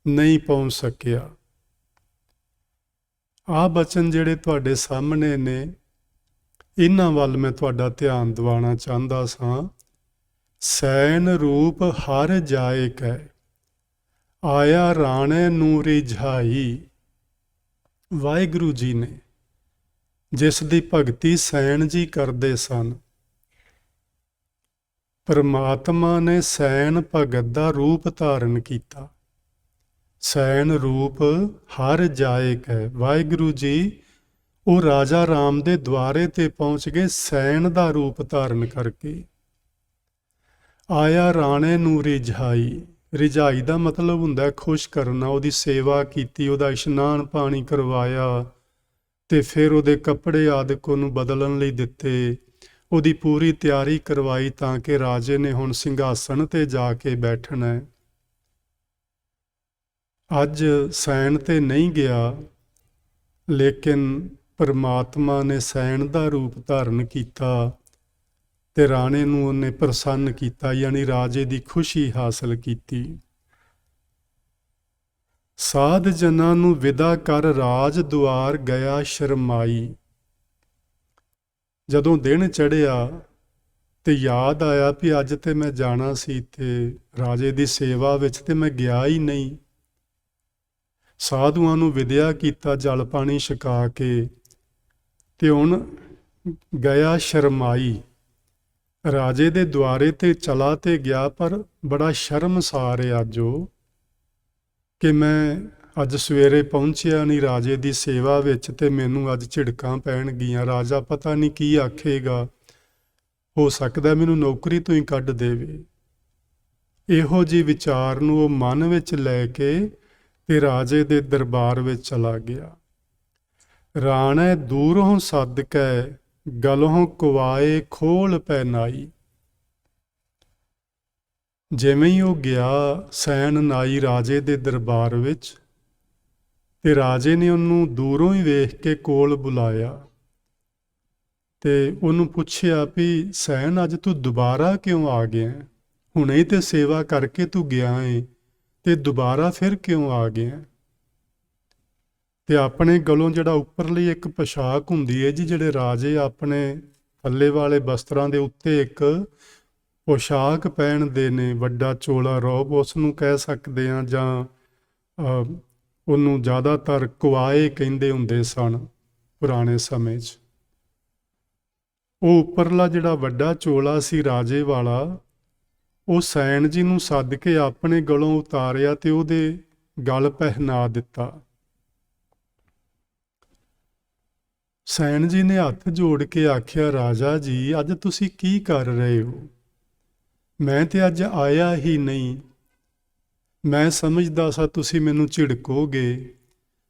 ਨਹੀਂ ਪਹੁੰਚ ਸਕਿਆ। ਆਹ ਬਚਨ ਜਿਹੜੇ ਤੁਹਾਡੇ ਸਾਹਮਣੇ ਨੇ, ਇਹਨਾਂ ਵੱਲ ਮੈਂ ਤੁਹਾਡਾ ਧਿਆਨ ਦਿਵਾਉਣਾ ਚਾਹੁੰਦਾ ਸਾਂ। ਸੈਨ ਰੂਪ ਹਰ ਜਾਏ ਕੈ, ਆਇਆ ਰਾਣੇ ਨੂੰ ਰਿਝਾਈ। ਵਾਹਿਗੁਰੂ ਜੀ ਨੇ ਜਿਸ ਦੀ ਭਗਤੀ ਸੈਣ ਜੀ ਕਰਦੇ ਸਨ, ਪਰਮਾਤਮਾ ਨੇ ਸੈਣ ਭਗਤ ਦਾ ਰੂਪ ਧਾਰਨ ਕੀਤਾ। ਸੈਣ ਰੂਪ ਹਰ ਜਾਏ ਕੈ, ਵਾਹਿਗੁਰੂ ਜੀ ਉਹ ਰਾਜਾ ਰਾਮ ਦੇ ਦੁਆਰੇ ਤੇ ਪਹੁੰਚ ਗਏ ਸੈਣ ਦਾ ਰੂਪ ਧਾਰਨ ਕਰਕੇ। ਆਇਆ ਰਾਣੇ ਨੂੰ ਰਿਝਾਈ, ਰਿਝਾਈ ਦਾ ਮਤਲਬ ਹੁੰਦਾ ਖੁਸ਼ ਕਰਨਾ। ਉਹਦੀ ਸੇਵਾ ਕੀਤੀ, ਉਹਦਾ ਇਸ਼ਨਾਨ ਪਾਣੀ ਕਰਵਾਇਆ ਤੇ ਫਿਰ ਉਹਦੇ ਕੱਪੜੇ ਆਦਿਕ ਉਹਨੂੰ ਬਦਲਣ ਲਈ ਦਿੱਤੇ, ਉਹਦੀ ਪੂਰੀ ਤਿਆਰੀ ਕਰਵਾਈ ਤਾਂ ਕਿ ਰਾਜੇ ਨੇ ਹੁਣ ਸਿੰਘਾਸਣ ਤੇ ਜਾ ਕੇ ਬੈਠਣਾ ਹੈ। ਅੱਜ ਸੈਣ ਤੇ ਨਹੀਂ ਗਿਆ, ਲੇਕਿਨ ਪਰਮਾਤਮਾ ਨੇ ਸੈਣ ਦਾ ਰੂਪ ਧਾਰਨ ਕੀਤਾ ਤੇ ਰਾਣੇ ਨੂੰ ਉਹਨੇ ਪ੍ਰਸੰਨ ਕੀਤਾ, ਯਾਨੀ ਰਾਜੇ ਦੀ ਖੁਸ਼ੀ ਹਾਸਲ ਕੀਤੀ। ਸਾਧ ਜਨਾਂ ਨੂੰ ਵਿਦਾ ਕਰ ਰਾਜ ਦੁਆਰ ਗਿਆ ਸ਼ਰਮਾਈ। ਜਦੋਂ ਦਿਨ ਚੜ੍ਹਿਆ ਤੇ ਯਾਦ ਆਇਆ ਵੀ ਅੱਜ ਤੇ ਮੈਂ ਜਾਣਾ ਸੀ ਤੇ ਰਾਜੇ ਦੀ ਸੇਵਾ ਵਿੱਚ ਤੇ ਮੈਂ ਗਿਆ ਹੀ ਨਹੀਂ। ਸਾਧੂਆਂ ਨੂੰ ਵਿਦਿਆ ਕੀਤਾ, ਜਲ ਪਾਣੀ ਛਕਾ ਕੇ, ਤੇ ਹੁਣ ਗਿਆ ਸ਼ਰਮਾਈ। ਰਾਜੇ ਦੇ ਦੁਆਰੇ ਤੇ ਚਲਾ ਤੇ ਗਿਆ, ਪਰ ਬੜਾ ਸ਼ਰਮਸਾਰ ਹੈ ਅੱਜ ਉਹ ਕਿ ਮੈਂ ਅੱਜ ਸਵੇਰੇ ਪਹੁੰਚਿਆ ਨਹੀਂ ਰਾਜੇ ਦੀ ਸੇਵਾ ਵਿੱਚ ਤੇ ਮੈਨੂੰ ਅੱਜ ਝਿੜਕਾਂ ਪੈਣਗੀਆਂ। ਰਾਜਾ ਪਤਾ ਨਹੀਂ ਕੀ ਆਖੇਗਾ, ਹੋ ਸਕਦਾ ਮੈਨੂੰ ਨੌਕਰੀ ਤੋਂ ਹੀ ਕੱਢ ਦੇਵੇ। ਇਹੋ ਜਿਹੇ ਵਿਚਾਰ ਨੂੰ ਉਹ ਮਨ ਵਿੱਚ ਲੈ ਕੇ ਤੇ ਰਾਜੇ ਦੇ ਦਰਬਾਰ ਵਿੱਚ ਚਲਾ ਗਿਆ। ਰਾਣੇ ਦੂਰੋਂ ਸੱਦ ਕੇ ਗਲੋਂ ਕੁਵਾਏ ਖੋਲ ਪਹਿਨਾਈ। ਜਿਵੇਂ ਹੀ ਉਹ ਗਿਆ ਸੈਣ ਨਾਈ ਰਾਜੇ ਦੇ ਦਰਬਾਰ ਵਿੱਚ, ਤੇ ਰਾਜੇ ਨੇ ਉਹਨੂੰ ਦੂਰੋਂ ਹੀ ਵੇਖ ਕੇ ਕੋਲ ਬੁਲਾਇਆ ਤੇ ਉਹਨੂੰ ਪੁੱਛਿਆ ਵੀ ਸੈਣ ਅੱਜ ਤੂੰ ਦੁਬਾਰਾ ਕਿਉਂ ਆ ਗਿਆ? ਹੁਣੇ ਤੇ ਸੇਵਾ ਕਰਕੇ ਤੂੰ ਗਿਆ ਏ ਤੇ ਦੁਬਾਰਾ ਫਿਰ ਕਿਉਂ ਆ ਗਿਆ? ਤੇ ਆਪਣੇ ਗਲੋਂ ਜਿਹੜਾ ਉੱਪਰਲੀ ਇੱਕ ਪੋਸ਼ਾਕ ਹੁੰਦੀ ਹੈ ਜੀ, ਜਿਹੜੇ ਰਾਜੇ ਆਪਣੇ ਥੱਲੇ ਵਾਲੇ ਬਸਤਰਾਂ ਦੇ ਉੱਤੇ ਇੱਕ ਪੋਸ਼ਾਕ ਪਹਿਨਦੇ ਨੇ, ਵੱਡਾ ਚੋਲਾ ਰੋਬ ਉਸ ਨੂੰ ਕਹਿ ਸਕਦੇ ਹਾਂ, ਜਾਂ ਉਹਨੂੰ ਜ਼ਿਆਦਾਤਰ ਕੁਆਏ ਕਹਿੰਦੇ ਹੁੰਦੇ ਸਨ ਪੁਰਾਣੇ ਸਮੇਂ 'ਚ। ਉਹ ਉੱਪਰਲਾ ਜਿਹੜਾ ਵੱਡਾ ਚੋਲਾ ਸੀ ਰਾਜੇ ਵਾਲਾ, ਉਹ ਸੈਣ ਜੀ ਨੂੰ ਸੱਦ ਕੇ ਆਪਣੇ ਗਲੋਂ ਉਤਾਰਿਆ ਤੇ ਉਹਦੇ ਗਲ ਪਹਿਨਾ ਦਿੱਤਾ। ਸੈਣ ਜੀ ਨੇ ਹੱਥ ਜੋੜ ਕੇ ਆਖਿਆ, ਰਾਜਾ ਜੀ ਅੱਜ ਤੁਸੀਂ ਕੀ ਕਰ ਰਹੇ ਹੋ? ਮੈਂ ਤੇ ਅੱਜ ਆਇਆ ਹੀ ਨਹੀਂ। ਮੈਂ ਸਮਝਦਾ ਸਾਂ ਤੁਸੀਂ ਮੈਨੂੰ ਝਿੜਕੋਗੇ,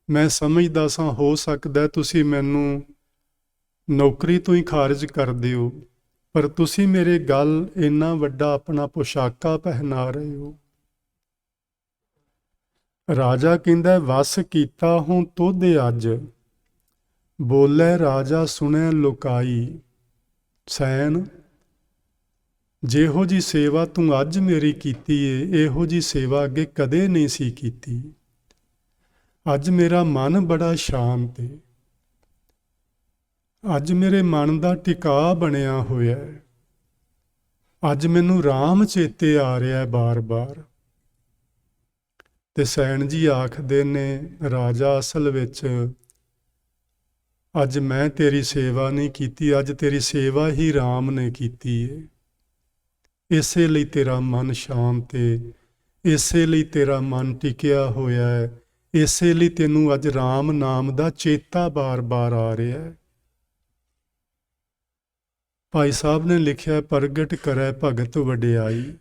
ਮੈਂ ਸਮਝਦਾ ਸਾਂ ਹੋ ਸਕਦਾ ਤੁਸੀਂ ਮੈਨੂੰ ਨੌਕਰੀ ਤੋਂ ਹੀ ਖਾਰਜ ਕਰ ਦਿਓ, ਪਰ ਤੁਸੀਂ ਮੇਰੇ ਗਲ ਇੰਨਾ ਵੱਡਾ ਆਪਣਾ ਪੋਸ਼ਾਕਾ ਪਹਿਨਾ ਰਹੇ ਹੋ। ਰਾਜਾ ਕਹਿੰਦਾ, ਵਸ ਕੀਤਾ ਹੂੰ ਤੋਦੇ ਅੱਜ, ਬੋਲੇ ਰਾਜਾ ਸੁਣੇ ਲੁਕਾਈ। ਸੈਣ ਜਿਹੋ ਜੀ ਸੇਵਾ ਤੂੰ ਅੱਜ ਮੇਰੀ ਕੀਤੀ ਏ, ਇਹੋ ਜੀ ਸੇਵਾ ਅੱਗੇ ਕਦੇ ਨਹੀਂ ਸੀ ਕੀਤੀ। ਅੱਜ ਮੇਰਾ ਮਨ ਬੜਾ ਸ਼ਾਂਤ ਏ। ਅੱਜ ਮੇਰੇ ਮਨ ਦਾ ਟਿਕਾ ਬਣਿਆ ਹੋਇਆ ਹੈ। ਅੱਜ ਮੈਨੂੰ ਰਾਮ ਚੇਤੇ ਆ ਰਿਹਾ ਹੈ ਬਾਰ-ਬਾਰ। ਤੇ ਸੈਣ ਜੀ ਆਖਦੇ ਨੇ, ਰਾਜਾ ਅਸਲ ਵਿੱਚ ਅੱਜ ਮੈਂ ਤੇਰੀ ਸੇਵਾ ਨਹੀਂ ਕੀਤੀ, ਅੱਜ ਤੇਰੀ ਸੇਵਾ ਹੀ ਰਾਮ ਨੇ ਕੀਤੀ ਏ। ਇਸੇ ਲਈ ਤੇਰਾ ਮਨ ਸ਼ਾਂਤ ਏ, ਇਸੇ ਲਈ ਤੇਰਾ ਮਨ ਟਿਕਿਆ ਹੋਇਆ ਹੈ, ਇਸੇ ਲਈ ਤੈਨੂੰ ਅੱਜ ਰਾਮ ਨਾਮ ਦਾ ਚੇਤਾ ਬਾਰ-ਬਾਰ ਆ ਰਿਹਾ ਹੈ। ਭਾਈ ਸਾਹਿਬ ਨੇ ਲਿਖਿਆ, ਪ੍ਰਗਟ ਕਰੈ ਭਗਤ ਵਡਿਆਈ।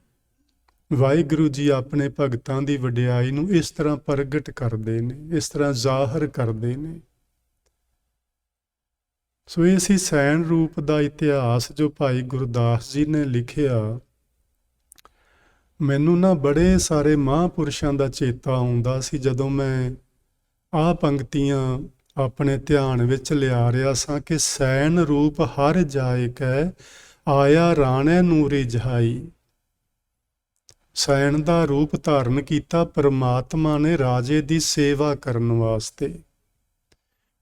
ਵਾਹਿਗੁਰੂ ਜੀ ਆਪਣੇ ਭਗਤਾਂ ਦੀ ਵਡਿਆਈ ਨੂੰ ਇਸ ਤਰ੍ਹਾਂ ਪ੍ਰਗਟ ਕਰਦੇ ਨੇ, ਇਸ ਤਰ੍ਹਾਂ ਜ਼ਾਹਰ ਕਰਦੇ ਨੇ। ਸੋ ਇਹ ਸੀ ਸੈਣ ਰੂਪ ਦਾ ਇਤਿਹਾਸ ਜੋ ਭਾਈ ਗੁਰਦਾਸ ਜੀ ਨੇ ਲਿਖਿਆ। ਮੈਨੂੰ ਨਾ ਬੜੇ ਸਾਰੇ ਮਹਾਂਪੁਰਸ਼ਾਂ ਦਾ ਚੇਤਾ ਆਉਂਦਾ ਸੀ ਜਦੋਂ ਮੈਂ ਆਹ ਪੰਕਤੀਆਂ ਆਪਣੇ ਧਿਆਨ ਵਿੱਚ ਲਿਆ ਰਿਹਾ ਸਾਂ ਕਿ ਸੈਣ ਰੂਪ ਹਰ ਜਾਇ ਕੈ, ਆਇਆ ਰਾਣੈ ਨੂੰ ਰਿਝਾਈ। ਸੈਣ ਦਾ ਰੂਪ ਧਾਰਨ ਕੀਤਾ ਪਰਮਾਤਮਾ ਨੇ ਰਾਜੇ ਦੀ ਸੇਵਾ ਕਰਨ ਵਾਸਤੇ।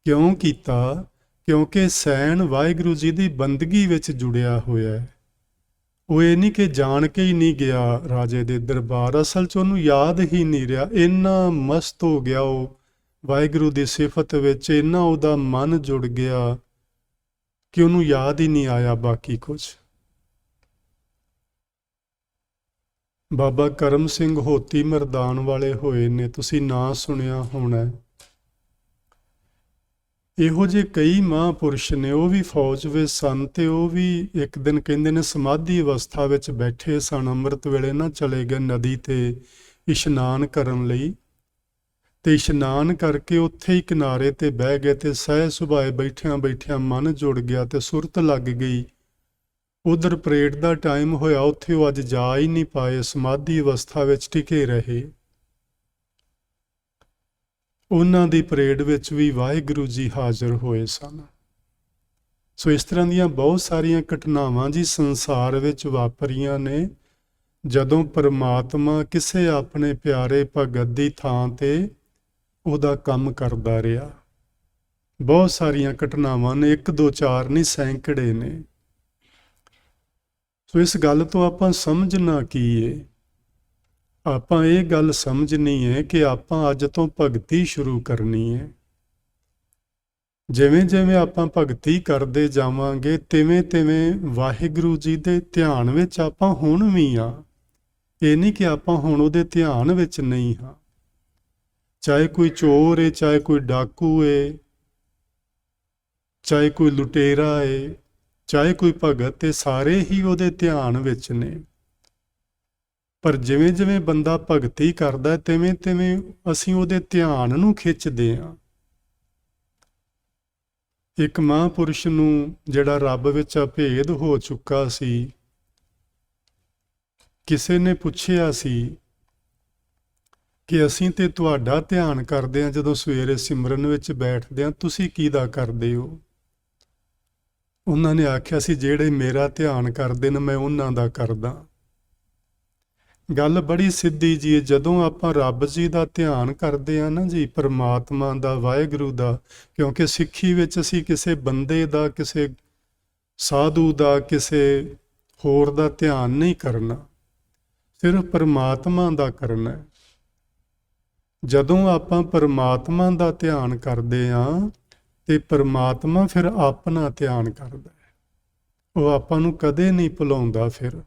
ਕਿਉਂ ਕੀਤਾ? ਕਿਉਂਕਿ ਸੈਣ ਵਾਹਿਗੁਰੂ ਜੀ ਦੀ ਬੰਦਗੀ ਵਿੱਚ ਜੁੜਿਆ ਹੋਇਆ ਹੈ। ਉਹ ਇਹ ਨਹੀਂ ਕਿ ਜਾਣ ਕੇ ਹੀ ਨਹੀਂ ਗਿਆ ਰਾਜੇ ਦੇ ਦਰਬਾਰ, ਅਸਲ 'ਚ ਉਹਨੂੰ ਯਾਦ ਹੀ ਨਹੀਂ ਰਿਹਾ। ਇੰਨਾ ਮਸਤ ਹੋ ਗਿਆ ਉਹ ਵਾਹਿਗੁਰੂ ਦੀ ਸਿਫਤ ਵਿੱਚ, ਇੰਨਾ ਉਹਦਾ ਮਨ ਜੁੜ ਗਿਆ ਕਿ ਉਹਨੂੰ ਯਾਦ ਹੀ ਨਹੀਂ ਆਇਆ ਬਾਕੀ ਕੁਝ। ਬਾਬਾ ਕਰਮ ਸਿੰਘ ਹੋਤੀ ਮਰਦਾਨ ਵਾਲੇ ਹੋਏ ਨੇ, ਤੁਸੀਂ ਨਾਂ ਸੁਣਿਆ ਹੋਣਾ। ਇਹੋ ਜਿਹੇ ਕਈ ਮਹਾਂਪੁਰਸ਼ ਨੇ, ਉਹ ਵੀ ਫੌਜ ਵਿੱਚ ਸਨ ਤੇ ਉਹ ਵੀ ਇੱਕ ਦਿਨ ਕਹਿੰਦੇ ਨੇ ਸਮਾਧੀ ਅਵਸਥਾ ਵਿੱਚ ਬੈਠੇ ਸਨ। ਅੰਮ੍ਰਿਤ ਵੇਲੇ ਨਾ ਚਲੇ ਗਏ ਨਦੀ ਤੇ ਇਸ਼ਨਾਨ ਕਰਨ ਲਈ, ਤੇ ਇਸ਼ਨਾਨ ਕਰਕੇ ਉੱਥੇ ਹੀ ਕਿਨਾਰੇ ਤੇ ਬਹਿ ਗਏ ਤੇ ਸਹਿ ਸੁਭਾਏ ਬੈਠਿਆਂ ਬੈਠਿਆਂ ਮਨ ਜੁੜ ਗਿਆ ਤੇ ਸੁਰਤ ਲੱਗ ਗਈ। ਉਧਰ ਪਰੇਡ ਦਾ ਟਾਈਮ ਹੋਇਆ, ਉੱਥੇ ਉਹ ਅੱਜ ਜਾ ਹੀ ਨਹੀਂ ਪਾਏ, ਸਮਾਧੀ ਅਵਸਥਾ ਵਿੱਚ ਟਿਕੇ ਰਹੇ। ਉਹਨਾਂ ਦੀ ਪਰੇਡ ਵਿੱਚ ਵੀ ਵਾਹਿਗੁਰੂ ਜੀ ਹਾਜ਼ਰ ਹੋਏ ਸਨ। ਸੋ ਇਸ ਤਰ੍ਹਾਂ ਦੀਆਂ ਬਹੁਤ ਸਾਰੀਆਂ ਘਟਨਾਵਾਂ ਜੀ ਸੰਸਾਰ ਵਿੱਚ ਵਾਪਰੀਆਂ ਨੇ, ਜਦੋਂ ਪਰਮਾਤਮਾ ਕਿਸੇ ਆਪਣੇ ਪਿਆਰੇ ਭਗਤ ਦੀ ਥਾਂ ਤੇ ਉਹਦਾ ਕੰਮ ਕਰਦਾ ਰਿਹਾ। ਬਹੁਤ ਸਾਰੀਆਂ ਘਟਨਾਵਾਂ ਨੇ, 1 2 4 ਨਹੀਂ, ਸੈਂਕੜੇ ਨੇ। ਸੋ ਇਸ ਗੱਲ ਤੋਂ ਆਪਾਂ ਸਮਝਣਾ ਕੀ ਏ? ਆਪਾਂ ਇਹ ਗੱਲ ਸਮਝਣੀ ਹੈ ਕਿ ਆਪਾਂ ਅੱਜ ਤੋਂ ਭਗਤੀ ਸ਼ੁਰੂ ਕਰਨੀ ਹੈ। ਜਿਵੇਂ ਜਿਵੇਂ ਆਪਾਂ ਭਗਤੀ ਕਰਦੇ ਜਾਵਾਂਗੇ, ਤਿਵੇਂ ਤਿਵੇਂ ਵਾਹਿਗੁਰੂ ਜੀ ਦੇ ਧਿਆਨ ਵਿੱਚ ਆਪਾਂ ਹੁਣ ਵੀ ਆ। ਇਹ ਨਹੀਂ ਕਿ ਆਪਾਂ ਹੁਣ ਉਹਦੇ ਧਿਆਨ ਵਿੱਚ ਨਹੀਂ ਹਾਂ। ਚਾਹੇ ਕੋਈ ਚੋਰ ਏ, ਚਾਹੇ ਕੋਈ ਡਾਕੂ ਏ, ਚਾਹੇ ਕੋਈ ਲੁਟੇਰਾ ਏ, ਚਾਹੇ ਕੋਈ ਭਗਤ ਏ, ਸਾਰੇ ਹੀ ਉਹਦੇ ਧਿਆਨ ਵਿੱਚ ਨੇ। ਪਰ ਜਿਵੇਂ ਜਿਵੇਂ ਬੰਦਾ ਭਗਤੀ ਕਰਦਾ, ਤਿਵੇਂ ਤਿਵੇਂ ਅਸੀਂ ਉਹਦੇ ਧਿਆਨ ਨੂੰ ਖਿੱਚਦੇ ਹਾਂ। ਇੱਕ ਮਹਾਂਪੁਰਸ਼ ਨੂੰ ਜਿਹੜਾ ਰੱਬ ਵਿੱਚ ਅਭੇਦ ਹੋ ਚੁੱਕਾ ਸੀ, ਕਿਸੇ ਨੇ ਪੁੱਛਿਆ ਸੀ ਕਿ ਅਸੀਂ ਤੇ ਤੁਹਾਡਾ ਧਿਆਨ ਕਰਦੇ ਹਾਂ, ਜਦੋਂ ਸਵੇਰੇ ਸਿਮਰਨ ਵਿੱਚ ਬੈਠਦੇ ਹਾਂ, ਤੁਸੀਂ ਕਿਹਦਾ ਕਰਦੇ ਹੋ? ਉਹਨਾਂ ਨੇ ਆਖਿਆ ਸੀ, ਜਿਹੜੇ ਮੇਰਾ ਧਿਆਨ ਕਰਦੇ ਨੇ ਮੈਂ ਉਹਨਾਂ ਦਾ ਕਰਦਾ। ਗੱਲ ਬੜੀ ਸਿੱਧੀ ਜੀ ਹੈ। ਜਦੋਂ ਆਪਾਂ ਰੱਬ ਜੀ ਦਾ ਧਿਆਨ ਕਰਦੇ ਹਾਂ ਨਾ ਜੀ, ਪਰਮਾਤਮਾ ਦਾ, ਵਾਹਿਗੁਰੂ ਦਾ, ਕਿਉਂਕਿ ਸਿੱਖੀ ਵਿੱਚ ਅਸੀਂ ਕਿਸੇ ਬੰਦੇ ਦਾ, ਕਿਸੇ ਸਾਧੂ ਦਾ, ਕਿਸੇ ਹੋਰ ਦਾ ਧਿਆਨ ਨਹੀਂ ਕਰਨਾ, ਸਿਰਫ ਪਰਮਾਤਮਾ ਦਾ ਕਰਨਾ ਹੈ। ਜਦੋਂ ਆਪਾਂ ਪਰਮਾਤਮਾ ਦਾ ਧਿਆਨ ਕਰਦੇ ਹਾਂ ਤੇ ਪਰਮਾਤਮਾ ਫਿਰ ਆਪਣਾ ਧਿਆਨ ਕਰਦਾ ਹੈ। ਉਹ ਆਪਾਂ ਨੂੰ ਕਦੇ ਨਹੀਂ ਭੁਲਾਉਂਦਾ ਫਿਰ।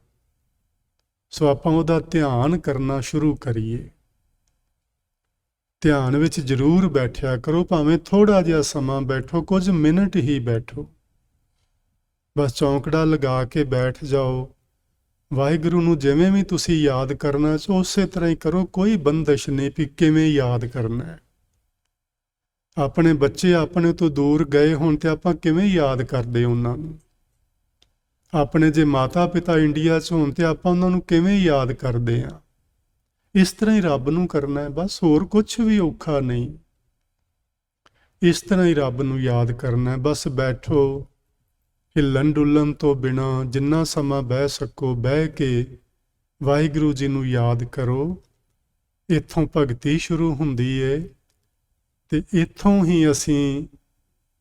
ਸੋ ਆਪਾਂ ਉਹਦਾ ਧਿਆਨ ਕਰਨਾ ਸ਼ੁਰੂ ਕਰੀਏ। ਧਿਆਨ ਵਿੱਚ ਜ਼ਰੂਰ ਬੈਠਿਆ ਕਰੋ, ਭਾਵੇਂ ਥੋੜ੍ਹਾ ਜਿਹਾ ਸਮਾਂ ਬੈਠੋ, ਕੁਝ ਮਿੰਟ ਹੀ ਬੈਠੋ। ਬਸ ਚੌਂਕੜਾ ਲਗਾ ਕੇ ਬੈਠ ਜਾਓ। ਵਾਹਿਗੁਰੂ ਨੂੰ ਜਿਵੇਂ ਵੀ ਤੁਸੀਂ ਯਾਦ ਕਰਨਾ ਉਸੇ ਤਰ੍ਹਾਂ ਹੀ ਕਰੋ, ਕੋਈ ਬੰਦਸ਼ ਨਹੀਂ ਵੀ ਕਿਵੇਂ ਯਾਦ ਕਰਨਾ ਹੈ। ਆਪਣੇ ਬੱਚੇ ਆਪਣੇ ਤੋਂ ਦੂਰ ਗਏ ਹੋਣ ਤੇ ਆਪਾਂ ਕਿਵੇਂ ਯਾਦ ਕਰਦੇ ਉਹਨਾਂ ਨੂੰ? ਆਪਣੇ ਜੇ ਮਾਤਾ ਪਿਤਾ ਇੰਡੀਆ 'ਚ ਹੋਣ ਤੇ ਆਪਾਂ ਉਹਨਾਂ ਨੂੰ ਕਿਵੇਂ ਯਾਦ ਕਰਦੇ ਹਾਂ? ਇਸ ਤਰ੍ਹਾਂ ਹੀ ਰੱਬ ਨੂੰ ਕਰਨਾ ਹੈ, ਬਸ ਹੋਰ ਕੁਛ ਵੀ ਔਖਾ ਨਹੀਂ। ਇਸ ਤਰ੍ਹਾਂ ਹੀ ਰੱਬ ਨੂੰ ਯਾਦ ਕਰਨਾ ਹੈ। ਬਸ ਬੈਠੋ, ਹਿੱਲਣ ਡੁੱਲਣ ਤੋਂ ਬਿਨਾਂ ਜਿੰਨਾ ਸਮਾਂ ਬਹਿ ਸਕੋ ਬਹਿ ਕੇ ਵਾਹਿਗੁਰੂ ਜੀ ਨੂੰ ਯਾਦ ਕਰੋ। ਇੱਥੋਂ ਭਗਤੀ ਸ਼ੁਰੂ ਹੁੰਦੀ ਏ ਤੇ ਇੱਥੋਂ ਹੀ ਅਸੀਂ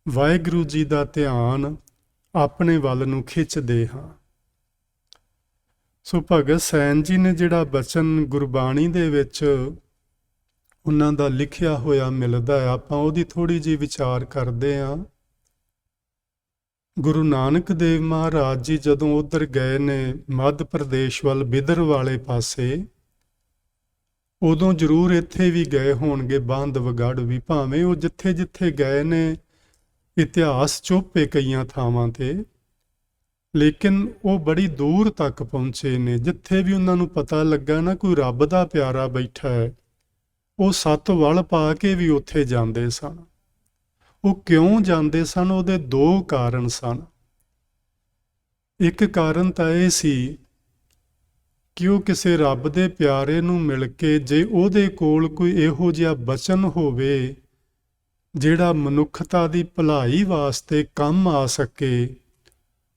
ਵਾਹਿਗੁਰੂ ਜੀ ਦਾ ਧਿਆਨ ਆਪਣੇ ਵੱਲ ਨੂੰ ਖਿੱਚਦੇ ਹਾਂ। ਸੋ ਭਗਤ ਸੈਨ ਜੀ ਨੇ ਜਿਹੜਾ ਬਚਨ ਗੁਰਬਾਣੀ ਦੇ ਵਿੱਚ ਉਹਨਾਂ ਦਾ ਲਿਖਿਆ ਹੋਇਆ ਮਿਲਦਾ ਹੈ, ਆਪਾਂ ਉਹਦੀ ਥੋੜ੍ਹੀ ਜਿਹੀ ਵਿਚਾਰ ਕਰਦੇ ਹਾਂ। ਗੁਰੂ ਨਾਨਕ ਦੇਵ ਮਹਾਰਾਜ ਜੀ ਜਦੋਂ ਉੱਧਰ ਗਏ ਨੇ ਮੱਧ ਪ੍ਰਦੇਸ਼ ਵੱਲ ਬਿਦਰ ਵਾਲੇ ਪਾਸੇ, ਉਦੋਂ ਜ਼ਰੂਰ ਇੱਥੇ ਵੀ ਗਏ ਹੋਣਗੇ ਬਾਂਧਵਗੜ੍ਹ ਵੀ, ਭਾਵੇਂ ਉਹ ਜਿੱਥੇ ਜਿੱਥੇ ਗਏ ਨੇ ਇਤਿਹਾਸ ਚੋਪੇ ਕਈਆਂ ਥਾਵਾਂ ਤੇ, ਲੇਕਿਨ ਉਹ ਬੜੀ ਦੂਰ ਤੱਕ ਪਹੁੰਚੇ ਨੇ। ਜਿੱਥੇ ਵੀ ਉਹਨਾਂ ਨੂੰ ਪਤਾ ਲੱਗਾ ਨਾ ਕੋਈ ਰੱਬ ਦਾ ਪਿਆਰਾ ਬੈਠਾ ਹੈ, ਉਹ 7 ਵਲ ਪਾ ਕੇ ਵੀ ਉੱਥੇ ਜਾਂਦੇ ਸਨ। ਉਹ ਕਿਉਂ ਜਾਂਦੇ ਸਨ? ਉਹਦੇ 2 ਕਾਰਨ ਸਨ। ਇੱਕ ਕਾਰਨ ਤਾਂ ਇਹ ਸੀ ਕਿ ਉਹ ਕਿਸੇ ਰੱਬ ਦੇ ਪਿਆਰੇ ਨੂੰ ਮਿਲ ਕੇ ਜੇ ਉਹਦੇ ਕੋਲ ਕੋਈ ਇਹੋ ਜਿਹਾ ਬਚਨ ਹੋਵੇ ਜਿਹੜਾ ਮਨੁੱਖਤਾ ਦੀ ਭਲਾਈ ਵਾਸਤੇ ਕੰਮ ਆ ਸਕੇ,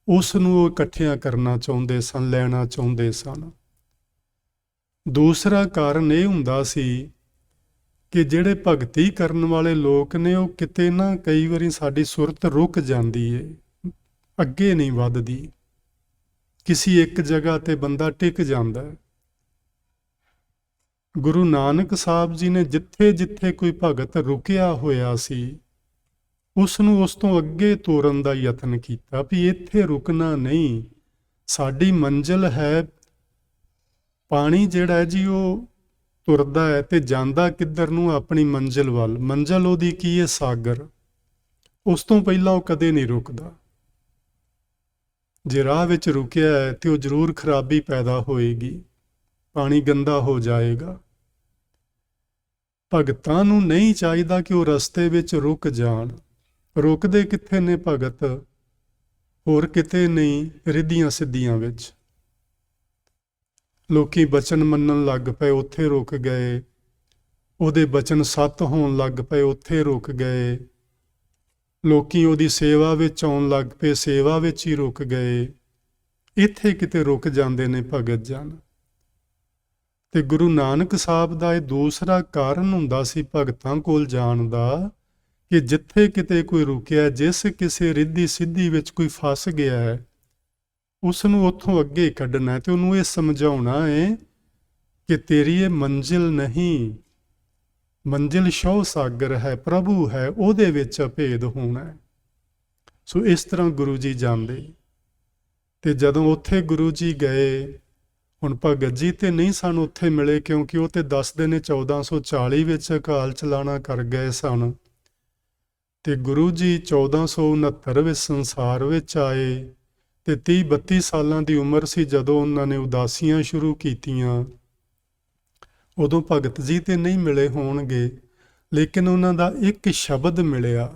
ਉਸ ਨੂੰ ਉਹ ਇਕੱਠਿਆਂ ਕਰਨਾ ਚਾਹੁੰਦੇ ਸਨ, ਲੈਣਾ ਚਾਹੁੰਦੇ ਸਨ। ਦੂਸਰਾ ਕਾਰਨ ਇਹ ਹੁੰਦਾ ਸੀ ਕਿ ਜਿਹੜੇ ਭਗਤੀ ਕਰਨ ਵਾਲੇ ਲੋਕ ਨੇ ਉਹ ਕਿਤੇ ਨਾ ਕਈ ਵਾਰੀ ਸਾਡੀ ਸੁਰਤ ਰੁਕ ਜਾਂਦੀ ਏ, ਅੱਗੇ ਨਹੀਂ ਵੱਧਦੀ, ਕਿਸੇ ਇੱਕ ਜਗ੍ਹਾ ਤੇ ਬੰਦਾ ਟਿਕ ਜਾਂਦਾ ਹੈ। ਗੁਰੂ ਨਾਨਕ ਸਾਹਿਬ ਜੀ ਨੇ ਜਿੱਥੇ ਜਿੱਥੇ ਕੋਈ ਭਗਤ ਰੁਕਿਆ ਹੋਇਆ ਸੀ, ਉਸ ਨੂੰ ਉਸ ਤੋਂ ਅੱਗੇ ਤੋਰਨ ਦਾ ਯਤਨ ਕੀਤਾ ਵੀ ਇੱਥੇ ਰੁਕਣਾ ਨਹੀਂ, ਸਾਡੀ ਮੰਜ਼ਿਲ ਹੈ। ਪਾਣੀ ਜਿਹੜਾ ਹੈ ਜੀ ਉਹ ਤੁਰਦਾ ਹੈ ਤੇ ਜਾਂਦਾ ਕਿੱਧਰ ਨੂੰ? ਆਪਣੀ ਮੰਜ਼ਿਲ ਵੱਲ। ਮੰਜ਼ਿਲ ਉਹਦੀ ਕੀ ਹੈ? ਸਾਗਰ। ਉਸ ਤੋਂ ਪਹਿਲਾਂ ਉਹ ਕਦੇ ਨਹੀਂ ਰੁਕਦਾ। ਜੇ ਰਾਹ ਵਿੱਚ ਰੁਕਿਆ ਹੈ ਤੇ ਉਹ ਜ਼ਰੂਰ ਖਰਾਬੀ ਪੈਦਾ ਹੋਏਗੀ, ਪਾਣੀ ਗੰਦਾ ਹੋ ਜਾਏਗਾ। ਭਗਤਾਂ ਨੂੰ ਨਹੀਂ ਚਾਹੀਦਾ ਕਿ ਉਹ ਰਸਤੇ ਵਿੱਚ ਰੁਕ ਜਾਣ। ਰੁਕਦੇ ਕਿੱਥੇ ਨੇ ਭਗਤ? ਹੋਰ ਕਿਤੇ ਨਹੀਂ, ਰਿੱਧੀਆਂ ਸਿੱਧੀਆਂ ਵਿੱਚ। ਲੋਕੀ ਬਚਨ ਮੰਨਣ ਲੱਗ ਪਏ, ਉੱਥੇ ਰੁਕ ਗਏ। ਉਹਦੇ ਬਚਨ ਸੱਤ ਹੋਣ ਲੱਗ ਪਏ, ਉੱਥੇ ਰੁਕ ਗਏ। ਲੋਕੀ ਉਹਦੀ ਸੇਵਾ ਵਿੱਚ ਆਉਣ ਲੱਗ ਪਏ, ਸੇਵਾ ਵਿੱਚ ਹੀ ਰੁਕ ਗਏ। ਇੱਥੇ ਕਿਤੇ ਰੁਕ ਜਾਂਦੇ ਨੇ ਭਗਤ ਜਨ। ਤੇ ਗੁਰੂ ਨਾਨਕ ਸਾਹਿਬ ਦਾ ਇਹ ਦੂਸਰਾ ਕਾਰਨ ਹੁੰਦਾ ਸੀ ਭਗਤਾਂ ਕੋਲ ਜਾਣ ਦਾ, ਕਿ ਜਿੱਥੇ ਕਿਤੇ ਕੋਈ ਰੁਕਿਆ, ਜਿਸ ਕਿਸੇ ਰਿੱਧੀ ਸਿੱਧੀ ਵਿੱਚ ਕੋਈ ਫਸ ਗਿਆ ਹੈ, ਉਸ ਨੂੰ ਉੱਥੋਂ ਅੱਗੇ ਕੱਢਣਾ ਤੇ ਉਹਨੂੰ ਇਹ ਸਮਝਾਉਣਾ ਹੈ ਕਿ ਤੇਰੀ ਇਹ ਮੰਜ਼ਿਲ ਨਹੀਂ, ਮੰਜ਼ਿਲ ਸ਼ੌ ਸਾਗਰ ਹੈ, ਪ੍ਰਭੂ ਹੈ, ਉਹਦੇ ਵਿੱਚ ਅਭੇਦ ਹੋਣਾ ਹੈ। ਸੋ ਇਸ ਤਰ੍ਹਾਂ ਗੁਰੂ ਜੀ ਜਾਂਦੇ। ਤੇ ਜਦੋਂ ਉੱਥੇ ਗੁਰੂ ਜੀ ਗਏ, ਹੁਣ ਭਗਤ ਜੀ ਤੇ ਨਹੀਂ ਸਨ ਉੱਥੇ ਮਿਲੇ, ਕਿਉਂਕਿ ਉਹ ਤੇ ਦੱਸਦੇ ਨੇ 1440 ਵਿੱਚ ਅਕਾਲ ਚਲਾਣਾ ਕਰ ਗਏ ਸਨ। ਤੇ ਗੁਰੂ ਜੀ 1469 ਵਿੱਚ ਸੰਸਾਰ ਵਿੱਚ ਆਏ ਤੇ 30-32 ਸਾਲਾਂ ਦੀ ਉਮਰ ਸੀ ਜਦੋਂ ਉਹਨਾਂ ਨੇ ਉਦਾਸੀਆਂ ਸ਼ੁਰੂ ਕੀਤੀਆਂ। ਉਦੋਂ ਭਗਤ ਜੀ ਤੇ ਨਹੀਂ ਮਿਲੇ ਹੋਣਗੇ, ਲੇਕਿਨ ਉਹਨਾਂ ਦਾ ਇੱਕ ਸ਼ਬਦ ਮਿਲਿਆ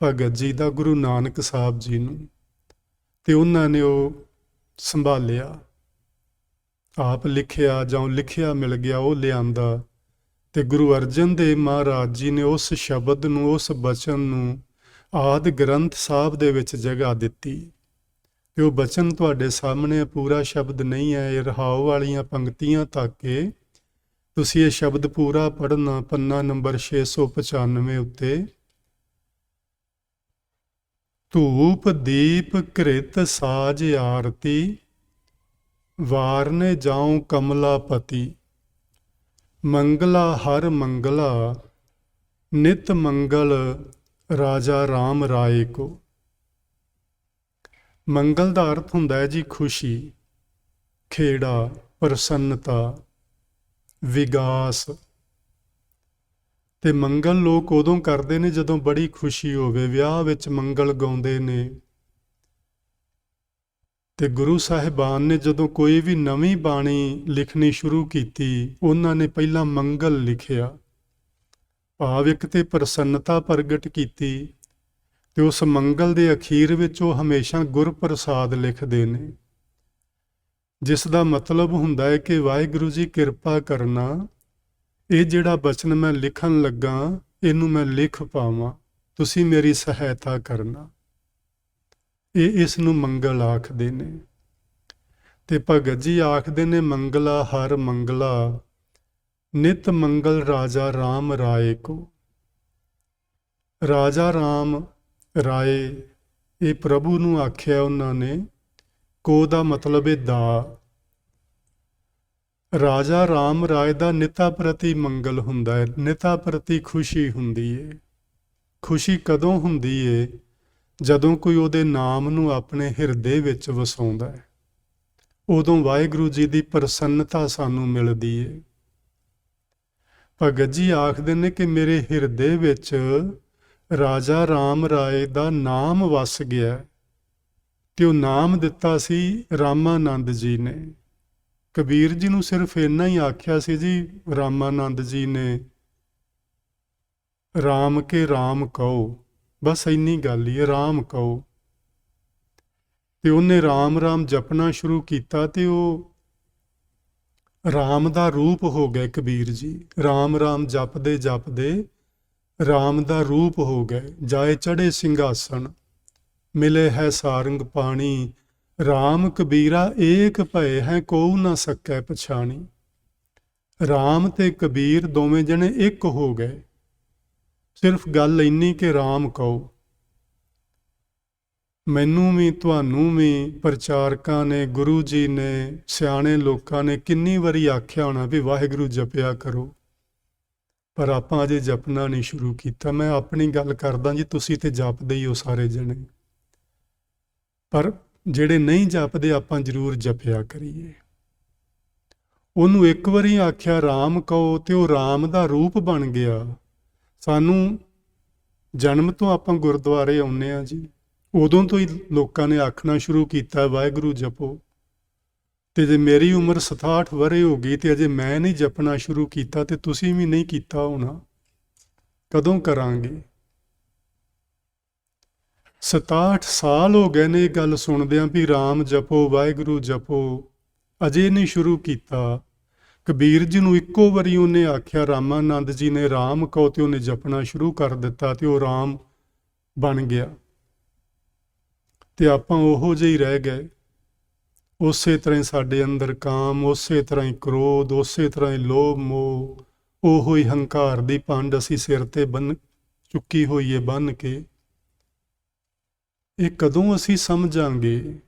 ਭਗਤ ਜੀ ਦਾ ਗੁਰੂ ਨਾਨਕ ਸਾਹਿਬ ਜੀ ਨੂੰ, ਤੇ ਉਹਨਾਂ ਨੇ ਉਹ ਸੰਭਾਲਿਆ। ਆਪ ਲਿਖਿਆ ਜਾਂ ਲਿਖਿਆ ਮਿਲ ਗਿਆ, ਉਹ ਲਿਆਂਦਾ। ਤੇ ਗੁਰੂ ਅਰਜਨ ਦੇਵ ਮਹਾਰਾਜ ਜੀ ਨੇ ਉਸ ਸ਼ਬਦ ਨੂੰ, ਉਸ ਬਚਨ ਨੂੰ ਆਦਿ ਗ੍ਰੰਥ ਸਾਹਿਬ ਦੇ ਵਿੱਚ ਜਗ੍ਹਾ ਦਿੱਤੀ। ਤੇ ਉਹ ਬਚਨ ਤੁਹਾਡੇ ਸਾਹਮਣੇ, ਪੂਰਾ ਸ਼ਬਦ ਨਹੀਂ ਹੈ, ਇਹ ਰਹਾਉ ਵਾਲੀਆਂ ਪੰਕਤੀਆਂ ਤੱਕ ਏ। ਤੁਸੀਂ ਇਹ ਸ਼ਬਦ ਪੂਰਾ ਪੜ੍ਹਨਾ, ਪੰਨਾ ਨੰਬਰ 695 ਉੱਤੇ। ਧੂਪ ਦੀਪ ਘ੍ਰਿਤ ਸਾਜ ਆਰਤੀ, ਵਾਰਨੇ ਜਾਉ ਕਮਲਾਪਤੀ। ਮੰਗਲਾ ਹਰ ਮੰਗਲਾ, ਨਿਤ ਮੰਗਲ ਰਾਜਾ ਰਾਮ ਰਾਏ ਕੋ। ਮੰਗਲ ਦਾ ਅਰਥ ਹੁੰਦਾ ਹੈ ਜੀ ਖੁਸ਼ੀ, ਖੇੜਾ, ਪ੍ਰਸੰਨਤਾ, ਵਿਗਾਸ। ਤੇ ਮੰਗਲ ਲੋਕ ਉਦੋਂ ਕਰਦੇ ਨੇ ਜਦੋਂ ਬੜੀ ਖੁਸ਼ੀ ਹੋਵੇ। ਵਿਆਹ ਵਿੱਚ ਮੰਗਲ ਗਾਉਂਦੇ ਨੇ। ਤੇ ਗੁਰੂ ਸਾਹਿਬਾਨ ਨੇ ਜਦੋਂ ਕੋਈ ਵੀ ਨਵੀਂ ਬਾਣੀ ਲਿਖਣੀ ਸ਼ੁਰੂ ਕੀਤੀ, ਉਹਨਾਂ ਨੇ ਪਹਿਲਾਂ ਮੰਗਲ ਲਿਖਿਆ, ਭਾਵ ਇੱਕ ਤੇ ਪ੍ਰਸੰਨਤਾ ਪ੍ਰਗਟ ਕੀਤੀ। ਤੇ ਉਸ ਮੰਗਲ ਦੇ ਅਖੀਰ ਵਿੱਚ ਉਹ ਹਮੇਸ਼ਾ ਗੁਰਪ੍ਰਸਾਦ ਲਿਖਦੇ ਨੇ, ਜਿਸ ਦਾ ਮਤਲਬ ਹੁੰਦਾ ਹੈ ਕਿ ਵਾਹਿਗੁਰੂ ਜੀ ਕਿਰਪਾ ਕਰਨਾ, ਇਹ ਜਿਹੜਾ ਬਚਨ ਮੈਂ ਲਿਖਣ ਲੱਗਾ, ਇਹਨੂੰ ਮੈਂ ਲਿਖ ਪਾਵਾਂ, ਤੁਸੀਂ ਮੇਰੀ ਸਹਾਇਤਾ ਕਰਨਾ। ਇਹ ਇਸ ਨੂੰ ਮੰਗਲ ਆਖਦੇ ਨੇ। ਤੇ ਭਗਤ ਜੀ ਆਖਦੇ ਨੇ ਮੰਗਲਾ ਹਰ ਮੰਗਲਾ, ਨਿਤ ਮੰਗਲ ਰਾਜਾ ਰਾਮ ਰਾਏ ਕੋ। ਰਾਜਾ ਰਾਮ ਰਾਏ ਇਹ ਪ੍ਰਭੂ ਨੂੰ ਆਖਿਆ ਉਹਨਾਂ ਨੇ। ਕੋ ਦਾ ਮਤਲਬ ਹੈ ਦਾ। ਰਾਜਾ ਰਾਮ ਰਾਏ ਦਾ ਨਿਤਾ ਪ੍ਰਤੀ ਮੰਗਲ ਹੁੰਦਾ ਹੈ, ਨਿਤਾ ਪ੍ਰਤੀ ਖੁਸ਼ੀ ਹੁੰਦੀ ਹੈ। ਖੁਸ਼ੀ ਕਦੋਂ ਹੁੰਦੀ ਹੈ? ਜਦੋਂ ਕੋਈ ਉਹਦੇ ਨਾਮ ਨੂੰ ਆਪਣੇ ਹਿਰਦੇ ਵਿੱਚ ਵਸਾਉਂਦਾ ਹੈ, ਉਦੋਂ ਵਾਹਿਗੁਰੂ ਜੀ ਦੀ ਪ੍ਰਸੰਨਤਾ ਸਾਨੂੰ ਮਿਲਦੀ ਹੈ। ਭਗਤ ਜੀ ਆਖਦੇ ਨੇ ਕਿ ਮੇਰੇ ਹਿਰਦੇ ਵਿੱਚ ਰਾਜਾ ਰਾਮ ਰਾਏ ਦਾ ਨਾਮ ਵਸ ਗਿਆ ਤੇ ਉਹ ਨਾਮ ਦਿੱਤਾ ਸੀ ਰਾਮਾਨੰਦ ਜੀ ਨੇ। ਕਬੀਰ ਜੀ ਨੂੰ ਸਿਰਫ ਇੰਨਾ ਹੀ ਆਖਿਆ ਸੀ ਜੀ ਰਾਮਾਨੰਦ ਜੀ ਨੇ, ਰਾਮ ਕੇ ਰਾਮ ਕਹੋ, ਬਸ ਇੰਨੀ ਗੱਲ ਹੀ ਹੈ, ਰਾਮ ਕਹੋ। ਤੇ ਉਹਨੇ ਰਾਮ ਰਾਮ ਜਪਣਾ ਸ਼ੁਰੂ ਕੀਤਾ ਤੇ ਉਹ ਰਾਮ ਦਾ ਰੂਪ ਹੋ ਗਏ ਕਬੀਰ ਜੀ। ਰਾਮ ਰਾਮ ਜਪਦੇ ਜਪਦੇ ਰਾਮ ਦਾ ਰੂਪ ਹੋ ਗਏ। ਜਾਏ ਚੜ੍ਹੇ ਸਿੰਘਾਸਣ, ਮਿਲੇ ਹੈ ਸਾਰੰਗ ਪਾਣੀ, ਰਾਮ ਕਬੀਰਾ ਏਕ ਭਏ ਹੈ, ਕੋਊ ਨਾ ਸਕੈ ਪਛਾਣੀ। ਰਾਮ ਤੇ ਕਬੀਰ ਦੋਵੇਂ ਜਣੇ ਇੱਕ ਹੋ ਗਏ। ਸਿਰਫ ਗੱਲ ਇੰਨੀ ਕਿ ਰਾਮ ਕਹੋ। ਮੈਨੂੰ ਵੀ ਤੁਹਾਨੂੰ ਵੀ ਪ੍ਰਚਾਰਕਾਂ ਨੇ, ਗੁਰੂ ਜੀ ਨੇ, ਸਿਆਣੇ ਲੋਕਾਂ ਨੇ ਕਿੰਨੀ ਵਾਰੀ ਆਖਿਆ ਹੋਣਾ ਵੀ ਵਾਹਿਗੁਰੂ ਜਪਿਆ ਕਰੋ, ਪਰ ਆਪਾਂ ਅਜੇ ਜਪਣਾ ਨਹੀਂ ਸ਼ੁਰੂ ਕੀਤਾ। ਮੈਂ ਆਪਣੀ ਗੱਲ ਕਰਦਾ ਜੀ, ਤੁਸੀਂ ਤੇ ਜਪਦੇ ਹੀ ਹੋ ਸਾਰੇ ਜਣੇ, ਪਰ ਜਿਹੜੇ ਨਹੀਂ ਜਪਦੇ ਆਪਾਂ ਜ਼ਰੂਰ ਜਪਿਆ ਕਰੀਏ। ਉਹਨੂੰ ਇੱਕ ਵਾਰੀ ਆਖਿਆ ਰਾਮ ਕਹੋ ਤੇ ਉਹ ਰਾਮ ਦਾ ਰੂਪ ਬਣ ਗਿਆ। ਸਾਨੂੰ ਜਨਮ ਤੋਂ ਆਪਾਂ ਗੁਰਦੁਆਰੇ ਆਉਂਦੇ ਹਾਂ ਜੀ, ਉਦੋਂ ਤੋਂ ਹੀ ਲੋਕਾਂ ਨੇ ਆਖਣਾ ਸ਼ੁਰੂ ਕੀਤਾ ਵਾਹਿਗੁਰੂ ਜਪੋ। ਤੇ ਜੇ ਮੇਰੀ ਉਮਰ 67 ਵਰ੍ਹੇ ਹੋ ਗਈ ਤੇ ਅਜੇ ਮੈਂ ਨਹੀਂ ਜਪਣਾ ਸ਼ੁਰੂ ਕੀਤਾ ਤੇ ਤੁਸੀਂ ਵੀ ਨਹੀਂ ਕੀਤਾ ਹੋਣਾ, ਕਦੋਂ ਕਰਾਂਗੇ? 67 ਸਾਲ ਹੋ ਗਏ ਨੇ ਇਹ ਗੱਲ ਸੁਣਦਿਆਂ ਵੀ ਰਾਮ ਜਪੋ, ਵਾਹਿਗੁਰੂ ਜਪੋ, ਅਜੇ ਨਹੀਂ ਸ਼ੁਰੂ ਕੀਤਾ। ਕਬੀਰ ਜੀ ਨੂੰ ਇੱਕੋ ਵਾਰੀ ਉਹਨੇ ਆਖਿਆ, ਰਾਮਾਨੰਦ ਜੀ ਨੇ ਰਾਮ ਕਹੋ, ਤੇ ਉਹਨੇ ਜਪਣਾ ਸ਼ੁਰੂ ਕਰ ਦਿੱਤਾ ਤੇ ਉਹ ਰਾਮ ਬਣ ਗਿਆ। ਤੇ ਆਪਾਂ ਉਹੋ ਜਿਹੇ ਹੀ ਰਹਿ ਗਏ। ਉਸੇ ਤਰ੍ਹਾਂ ਹੀ ਸਾਡੇ ਅੰਦਰ ਕਾਮ, ਉਸੇ ਤਰ੍ਹਾਂ ਹੀ ਕ੍ਰੋਧ, ਉਸੇ ਤਰ੍ਹਾਂ ਹੀ ਲੋਭ ਮੋਹ, ਉਹੋ ਹੀ ਹੰਕਾਰ ਦੀ ਪੰਡ ਅਸੀਂ ਸਿਰ ਤੇ ਬੰਨ ਚੁੱਕੀ ਹੋਈ ਹੈ ਬੰਨ ਕੇ। ਇਹ ਕਦੋਂ ਅਸੀਂ ਸਮਝਾਂਗੇ?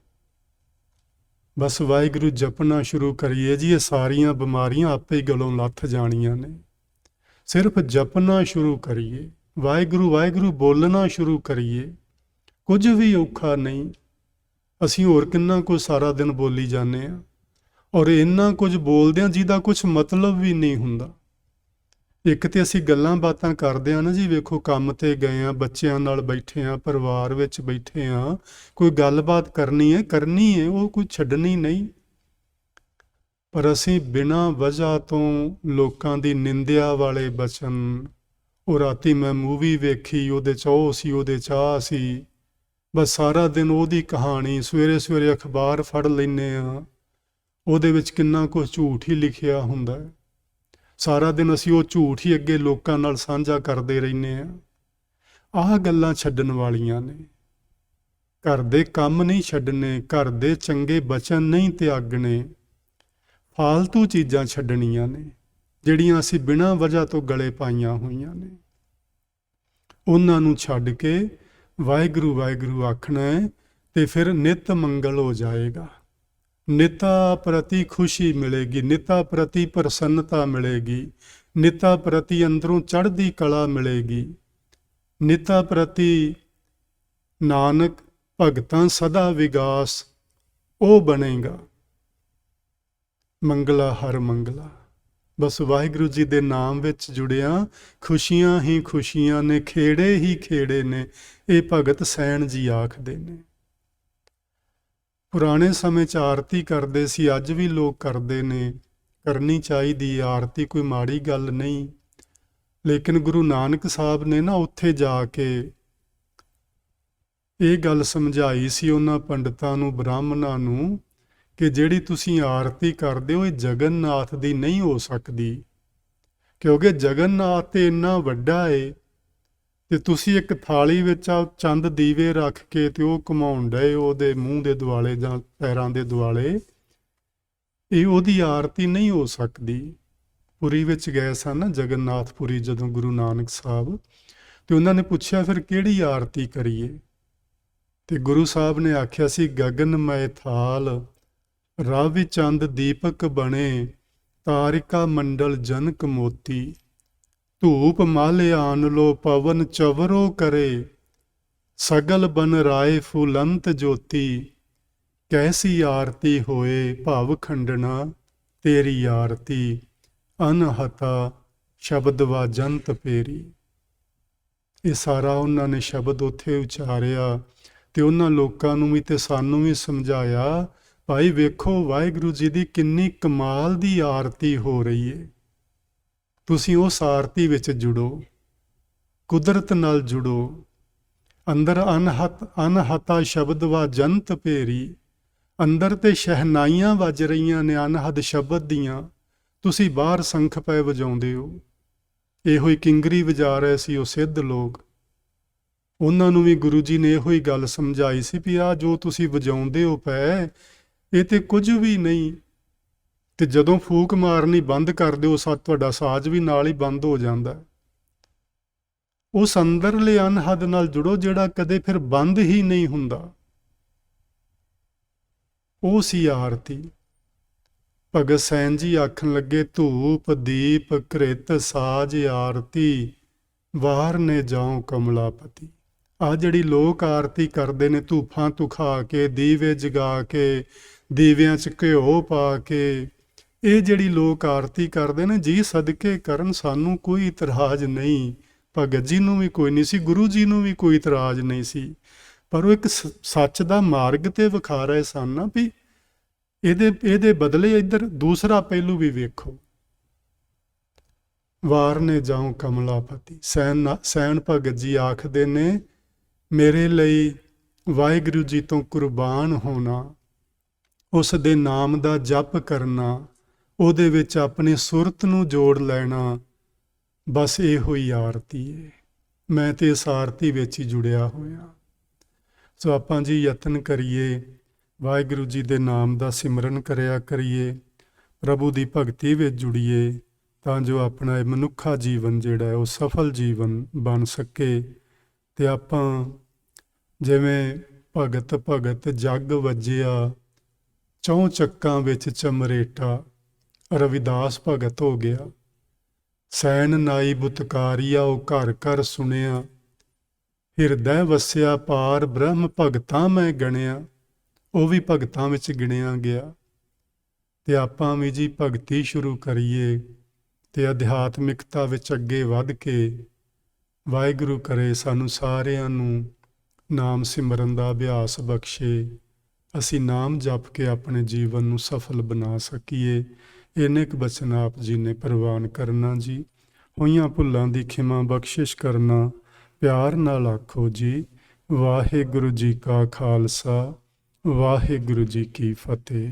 ਬਸ ਵਾਹਿਗੁਰੂ ਜਪਣਾ ਸ਼ੁਰੂ ਕਰੀਏ ਜੀ, ਇਹ ਸਾਰੀਆਂ ਬਿਮਾਰੀਆਂ ਆਪੇ ਹੀ ਗਲੋਂ ਲੱਥ ਜਾਣੀਆਂ ਨੇ। ਸਿਰਫ ਜਪਣਾ ਸ਼ੁਰੂ ਕਰੀਏ, ਵਾਹਿਗੁਰੂ ਵਾਹਿਗੁਰੂ ਬੋਲਣਾ ਸ਼ੁਰੂ ਕਰੀਏ। ਕੁਝ ਵੀ ਔਖਾ ਨਹੀਂ। ਅਸੀਂ ਹੋਰ ਕਿੰਨਾ ਕੁਝ ਸਾਰਾ ਦਿਨ ਬੋਲੀ ਜਾਂਦੇ ਹਾਂ, ਔਰ ਇੰਨਾ ਕੁਝ ਬੋਲਦੇ ਹਾਂ ਜਿਹਦਾ ਕੁਝ ਮਤਲਬ ਵੀ ਨਹੀਂ ਹੁੰਦਾ। ਇੱਕ ਤੇ ਅਸੀਂ ਗੱਲਾਂ ਬਾਤਾਂ ਕਰਦੇ ਹਾਂ ਨਾ ਜੀ, ਵੇਖੋ ਕੰਮ ਤੇ ਗਏ ਹਾਂ, ਬੱਚਿਆਂ ਨਾਲ ਬੈਠੇ ਹਾਂ, ਪਰਿਵਾਰ ਵਿੱਚ ਬੈਠੇ ਹਾਂ, ਕੋਈ ਗੱਲਬਾਤ ਕਰਨੀ ਹੈ, ਉਹ ਕੋਈ ਛੱਡਣੀ ਨਹੀਂ। ਪਰ ਅਸੀਂ ਬਿਨਾਂ ਵਜ੍ਹਾ ਤੋਂ ਲੋਕਾਂ ਦੀ ਨਿੰਦਿਆ ਵਾਲੇ ਬਚਨ, ਉਹ ਰਾਤੀ ਮੈਂ ਮੂਵੀ ਵੇਖੀ, ਉਹਦੇ 'ਚ ਉਹ ਸੀ, ਉਹਦੇ 'ਚ ਆਹ ਸੀ, ਬਸ ਸਾਰਾ ਦਿਨ ਉਹਦੀ ਕਹਾਣੀ। ਸਵੇਰੇ ਸਵੇਰੇ ਅਖਬਾਰ ਫੜ ਲੈਂਦੇ ਹਾਂ, ਉਹਦੇ ਵਿੱਚ ਕਿੰਨਾ ਕੁਝ ਝੂਠ ਹੀ ਲਿਖਿਆ ਹੁੰਦਾ ਹੈ। ਸਾਰਾ ਦਿਨ ਅਸੀਂ ਉਹ ਝੂਠ ਹੀ ਅੱਗੇ ਲੋਕਾਂ ਨਾਲ ਸਾਂਝਾ ਕਰਦੇ ਰਹਿੰਦੇ ਹਾਂ। ਆਹ ਗੱਲਾਂ ਛੱਡਣ ਵਾਲੀਆਂ ਨੇ। ਘਰ ਦੇ ਕੰਮ ਨਹੀਂ ਛੱਡਣੇ, ਘਰ ਦੇ ਚੰਗੇ ਬਚਨ ਨਹੀਂ ਤਿਆਗਣੇ, ਫਾਲਤੂ ਚੀਜ਼ਾਂ ਛੱਡਣੀਆਂ ਨੇ ਜਿਹੜੀਆਂ ਅਸੀਂ ਬਿਨਾਂ ਵਜ੍ਹਾ ਤੋਂ ਗਲੇ ਪਾਈਆਂ ਹੋਈਆਂ ਨੇ। ਉਹਨਾਂ ਨੂੰ ਛੱਡ ਕੇ ਵਾਹਿਗੁਰੂ ਵਾਹਿਗੁਰੂ ਆਖਣਾ ਹੈ ਤੇ ਫਿਰ ਨਿਤ ਮੰਗਲ ਹੋ ਜਾਏਗਾ। ਨਿਤਾ ਪ੍ਰਤੀ ਖੁਸ਼ੀ ਮਿਲੇਗੀ, ਨਿਤਾ ਪ੍ਰਤੀ ਪ੍ਰਸੰਨਤਾ ਮਿਲੇਗੀ, ਨਿਤਾ ਪ੍ਰਤੀ ਅੰਦਰੋਂ ਚੜ੍ਹਦੀ ਕਲਾ ਮਿਲੇਗੀ, ਨਿਤਾ ਪ੍ਰਤੀ ਨਾਨਕ ਭਗਤਾਂ ਸਦਾ ਵਿਗਾਸ ਉਹ ਬਣੇਗਾ। ਮੰਗਲਾ ਹਰ ਮੰਗਲਾ। ਬਸ ਵਾਹਿਗੁਰੂ ਜੀ ਦੇ ਨਾਮ ਵਿੱਚ ਜੁੜਿਆ ਖੁਸ਼ੀਆਂ ਹੀ ਖੁਸ਼ੀਆਂ ਨੇ, ਖੇੜੇ ਹੀ ਖੇੜੇ ਨੇ, ਇਹ ਭਗਤ ਸੈਣ ਜੀ ਆਖਦੇ ਨੇ। ਪੁਰਾਣੇ ਸਮੇਂ 'ਚ ਆਰਤੀ ਕਰਦੇ ਸੀ, ਅੱਜ ਵੀ ਲੋਕ ਕਰਦੇ ਨੇ, ਕਰਨੀ ਚਾਹੀਦੀ ਆਰਤੀ, ਕੋਈ ਮਾੜੀ ਗੱਲ ਨਹੀਂ। ਲੇਕਿਨ ਗੁਰੂ ਨਾਨਕ ਸਾਹਿਬ ਨੇ ਨਾ ਉੱਥੇ ਜਾ ਕੇ ਇਹ ਗੱਲ ਸਮਝਾਈ ਸੀ ਉਹਨਾਂ ਪੰਡਤਾਂ ਨੂੰ, ਬ੍ਰਾਹਮਣਾਂ ਨੂੰ, ਕਿ ਜਿਹੜੀ ਤੁਸੀਂ ਆਰਤੀ ਕਰਦੇ ਹੋ ਇਹ ਜਗਨਨਾਥ ਦੀ ਨਹੀਂ ਹੋ ਸਕਦੀ, ਕਿਉਂਕਿ ਜਗਨਨਾਥ ਤੇ ਇੰਨਾ ਵੱਡਾ ਏ ਤੇ ਤੁਸੀਂ ਇੱਕ ਥਾਲੀ ਵਿੱਚ ਆ ਚੰਦ ਦੀਵੇ ਰੱਖ ਕੇ ਤੇ ਉਹ ਘੁਮਾਉਣ ਡਏ ਉਹਦੇ ਮੂੰਹ ਦੇ ਦੁਆਲੇ ਜਾਂ ਪੈਰਾਂ ਦੇ ਦੁਆਲੇ, ਇਹ ਉਹਦੀ ਆਰਤੀ ਨਹੀਂ ਹੋ ਸਕਦੀ। ਪੁਰੀ ਵਿੱਚ ਗਏ ਸਨ ਨਾ, ਜਗਨਨਾਥਪੁਰੀ, ਜਦੋਂ ਗੁਰੂ ਨਾਨਕ ਸਾਹਿਬ, ਤੇ ਉਹਨਾਂ ਨੇ ਪੁੱਛਿਆ ਫਿਰ ਕਿਹੜੀ ਆਰਤੀ ਕਰੀਏ? ਤੇ ਗੁਰੂ ਸਾਹਿਬ ਨੇ ਆਖਿਆ ਸੀ, ਗਗਨਮय ਥਾਲ ਰਾਵੀ ਚੰਦ ਦੀਪਕ ਬਣੇ, ਤਾਰਿਕਾ ਮੰਡਲ ਜਨਕ ਮੋਤੀ, ਧੂਪ ਮਲ ਆਨ ਲੋ ਪਵਨ ਚਵਰੋ ਕਰੇ, ਸਗਲ ਬਨ ਰਾਏ ਫੁਲੰਤ ਜੋਤੀ, ਕੈਸੀ ਆਰਤੀ ਹੋਏ ਭਵ ਖੰਡਣਾ, ਤੇਰੀ ਆਰਤੀ ਅਨਹਤਾ ਸ਼ਬਦ ਵਾਜੰਤ ਪੇਰੀ। ਇਹ ਸਾਰਾ ਉਹਨਾਂ ਨੇ ਸ਼ਬਦ ਉੱਥੇ ਉਚਾਰਿਆ ਤੇ ਉਹਨਾਂ ਲੋਕਾਂ ਨੂੰ ਵੀ ਤੇ ਸਾਨੂੰ ਵੀ ਸਮਝਾਇਆ, ਭਾਈ ਵੇਖੋ ਵਾਹਿਗੁਰੂ ਜੀ ਦੀ ਕਿੰਨੀ ਕਮਾਲ ਦੀ ਆਰਤੀ ਹੋ ਰਹੀ ਹੈ। ਤੁਸੀਂ ਉਸ ਆਰਤੀ ਵਿੱਚ ਜੁੜੋ, ਕੁਦਰਤ ਨਾਲ ਜੁੜੋ। ਅੰਦਰ ਅਨਹਤਾ ਸ਼ਬਦ ਵਾਜੰਤ ਭੇਰੀ, ਅੰਦਰ ਤੇ ਸ਼ਹਿਨਾਈਆਂ ਵੱਜ ਰਹੀਆਂ ਨੇ ਅਨਹਦ ਸ਼ਬਦ ਦੀਆਂ, ਤੁਸੀਂ ਬਾਹਰ ਸੰਖ ਪਏ ਵਜਾਉਂਦੇ ਹੋ। ਇਹੋ ਹੀ ਕਿੰਗਰੀ ਵਜਾ ਰਹੇ ਸੀ ਉਹ ਸਿੱਧ ਲੋਕ, ਉਹਨਾਂ ਨੂੰ ਵੀ ਗੁਰੂ ਜੀ ਨੇ ਇਹੋ ਹੀ ਗੱਲ ਸਮਝਾਈ ਸੀ ਵੀ ਆਹ ਜੋ ਤੁਸੀਂ ਵਜਾਉਂਦੇ ਹੋ ਪਏ, ਇਹ ਤੇ ਕੁਝ ਵੀ ਨਹੀਂ। ਤੇ ਜਦੋਂ ਫੂਕ ਮਾਰਨੀ ਬੰਦ ਕਰ ਦਿਓ, ਤੁਹਾਡਾ ਸਾਜ਼ ਵੀ ਨਾਲ ਹੀ ਬੰਦ ਹੋ ਜਾਂਦਾ। ਉਸ ਅੰਦਰਲੇ ਅਨਹਦ ਨਾਲ ਜੁੜੋ ਜਿਹੜਾ ਕਦੇ ਫਿਰ ਬੰਦ ਹੀ ਨਹੀਂ ਹੁੰਦਾ। ਉਹ ਸੀ ਆਰਤੀ। ਭਗਤ ਸੈਨ ਜੀ ਆਖਣ ਲੱਗੇ, ਧੂਪ ਦੀਪ ਕ੍ਰਿਤ ਸਾਜ ਆਰਤੀ, ਵਾਰ ਨੇ ਜਾਉ ਕਮਲਾਪਤੀ। ਆਹ ਜਿਹੜੀ ਲੋਕ ਆਰਤੀ ਕਰਦੇ ਨੇ, ਧੂਫਾਂ ਧੁਖਾ ਕੇ, ਦੀਵੇ ਜਗਾ ਕੇ, ਦੀਵਿਆਂ 'ਚ ਘਿਓ ਪਾ ਕੇ, ਇਹ ਜਿਹੜੀ ਲੋਕ ਆਰਤੀ ਕਰਦੇ ਨੇ, ਜੀ ਸਦਕੇ ਕਰਨ, ਸਾਨੂੰ ਕੋਈ ਇਤਰਾਜ਼ ਨਹੀਂ। ਭਗਤ ਜੀ ਨੂੰ ਵੀ ਕੋਈ ਨਹੀਂ ਸੀ, ਗੁਰੂ ਜੀ ਨੂੰ ਵੀ ਕੋਈ ਇਤਰਾਜ਼ ਨਹੀਂ ਸੀ, ਪਰ ਉਹ ਇੱਕ ਸੱਚ ਦਾ ਮਾਰਗ ਤੇ ਵਿਖਾ ਰਹੇ ਸਨ ਨਾ ਵੀ ਇਹਦੇ ਬਦਲੇ ਇੱਧਰ ਦੂਸਰਾ ਪਹਿਲੂ ਵੀ ਵੇਖੋ। ਵਾਰ ਨੇ ਜਾਉ ਕਮਲਾਪਤੀ। ਸੈਣ ਭਗਤ ਜੀ ਆਖਦੇ ਨੇ, ਮੇਰੇ ਲਈ ਵਾਹਿਗੁਰੂ ਜੀ ਤੋਂ ਕੁਰਬਾਨ ਹੋਣਾ, ਉਸ ਦੇ ਨਾਮ ਦਾ ਜਪ ਕਰਨਾ, ਉਹਦੇ ਵਿੱਚ ਆਪਣੀ ਸੁਰਤ ਨੂੰ ਜੋੜ ਲੈਣਾ, ਬਸ ਇਹੋ ਹੀ ਆਰਤੀ ਹੈ। ਮੈਂ ਤੇ ਇਸ ਆਰਤੀ ਵਿੱਚ ਹੀ ਜੁੜਿਆ ਹੋਇਆ। ਸੋ ਆਪਾਂ ਜੀ ਯਤਨ ਕਰੀਏ, ਵਾਹਿਗੁਰੂ ਜੀ ਦੇ ਨਾਮ ਦਾ ਸਿਮਰਨ ਕਰਿਆ ਕਰੀਏ, ਪ੍ਰਭੂ ਦੀ ਭਗਤੀ ਵਿੱਚ ਜੁੜੀਏ, ਤਾਂ ਜੋ ਆਪਣਾ ਇਹ ਮਨੁੱਖਾ ਜੀਵਨ ਜਿਹੜਾ ਹੈ ਉਹ ਸਫਲ ਜੀਵਨ ਬਣ ਸਕੇ। ਤੇ ਆਪਾਂ ਜਿਵੇਂ ਭਗਤ ਜਗ ਵੱਜਿਆ, ਚੌਂ ਚੱਕਾਂ ਵਿੱਚ ਚਮਰੇਟਾ, ਰਵਿਦਾਸ ਭਗਤ ਹੋ ਗਿਆ। ਸੈਨ ਨਾਈ ਬੁਤਕਾਰੀਆ, ਉਹ ਘਰ ਘਰ ਸੁਣਿਆ, ਹਿਰਦੈ ਵਸਿਆ ਪਾਰ ਬ੍ਰਹਮ ਭਗਤਾਂ ਮੈਂ ਗਣਿਆ, ਉਹ ਵੀ ਭਗਤਾਂ ਵਿੱਚ ਗਿਣਿਆ ਗਿਆ। ਤੇ ਆਪਾਂ ਵੀ ਜੀ ਭਗਤੀ ਸ਼ੁਰੂ ਕਰੀਏ ਤੇ ਅਧਿਆਤਮਿਕਤਾ ਵਿੱਚ ਅੱਗੇ ਵੱਧ ਕੇ, ਵਾਹਿਗੁਰੂ ਕਰੇ ਸਾਨੂੰ ਸਾਰਿਆਂ ਨੂੰ ਨਾਮ ਸਿਮਰਨ ਦਾ ਅਭਿਆਸ ਬਖਸ਼ੇ, ਅਸੀਂ ਨਾਮ ਜਪ ਕੇ ਆਪਣੇ ਜੀਵਨ ਨੂੰ ਸਫਲ ਬਣਾ ਸਕੀਏ। ਇੰਨੇ ਕੁ ਬਚਨ ਆਪ ਜੀ ਨੇ ਪ੍ਰਵਾਨ ਕਰਨਾ ਜੀ। ਹੋਈਆਂ ਭੁੱਲਾਂ ਦੀ ਖਿਮਾ ਬਖਸ਼ਿਸ਼ ਕਰਨਾ। ਪਿਆਰ ਨਾਲ ਆਖੋ ਜੀ, ਵਾਹਿਗੁਰੂ ਜੀ ਕਾ ਖਾਲਸਾ, ਵਾਹਿਗੁਰੂ ਜੀ ਕੀ ਫਤਿਹ।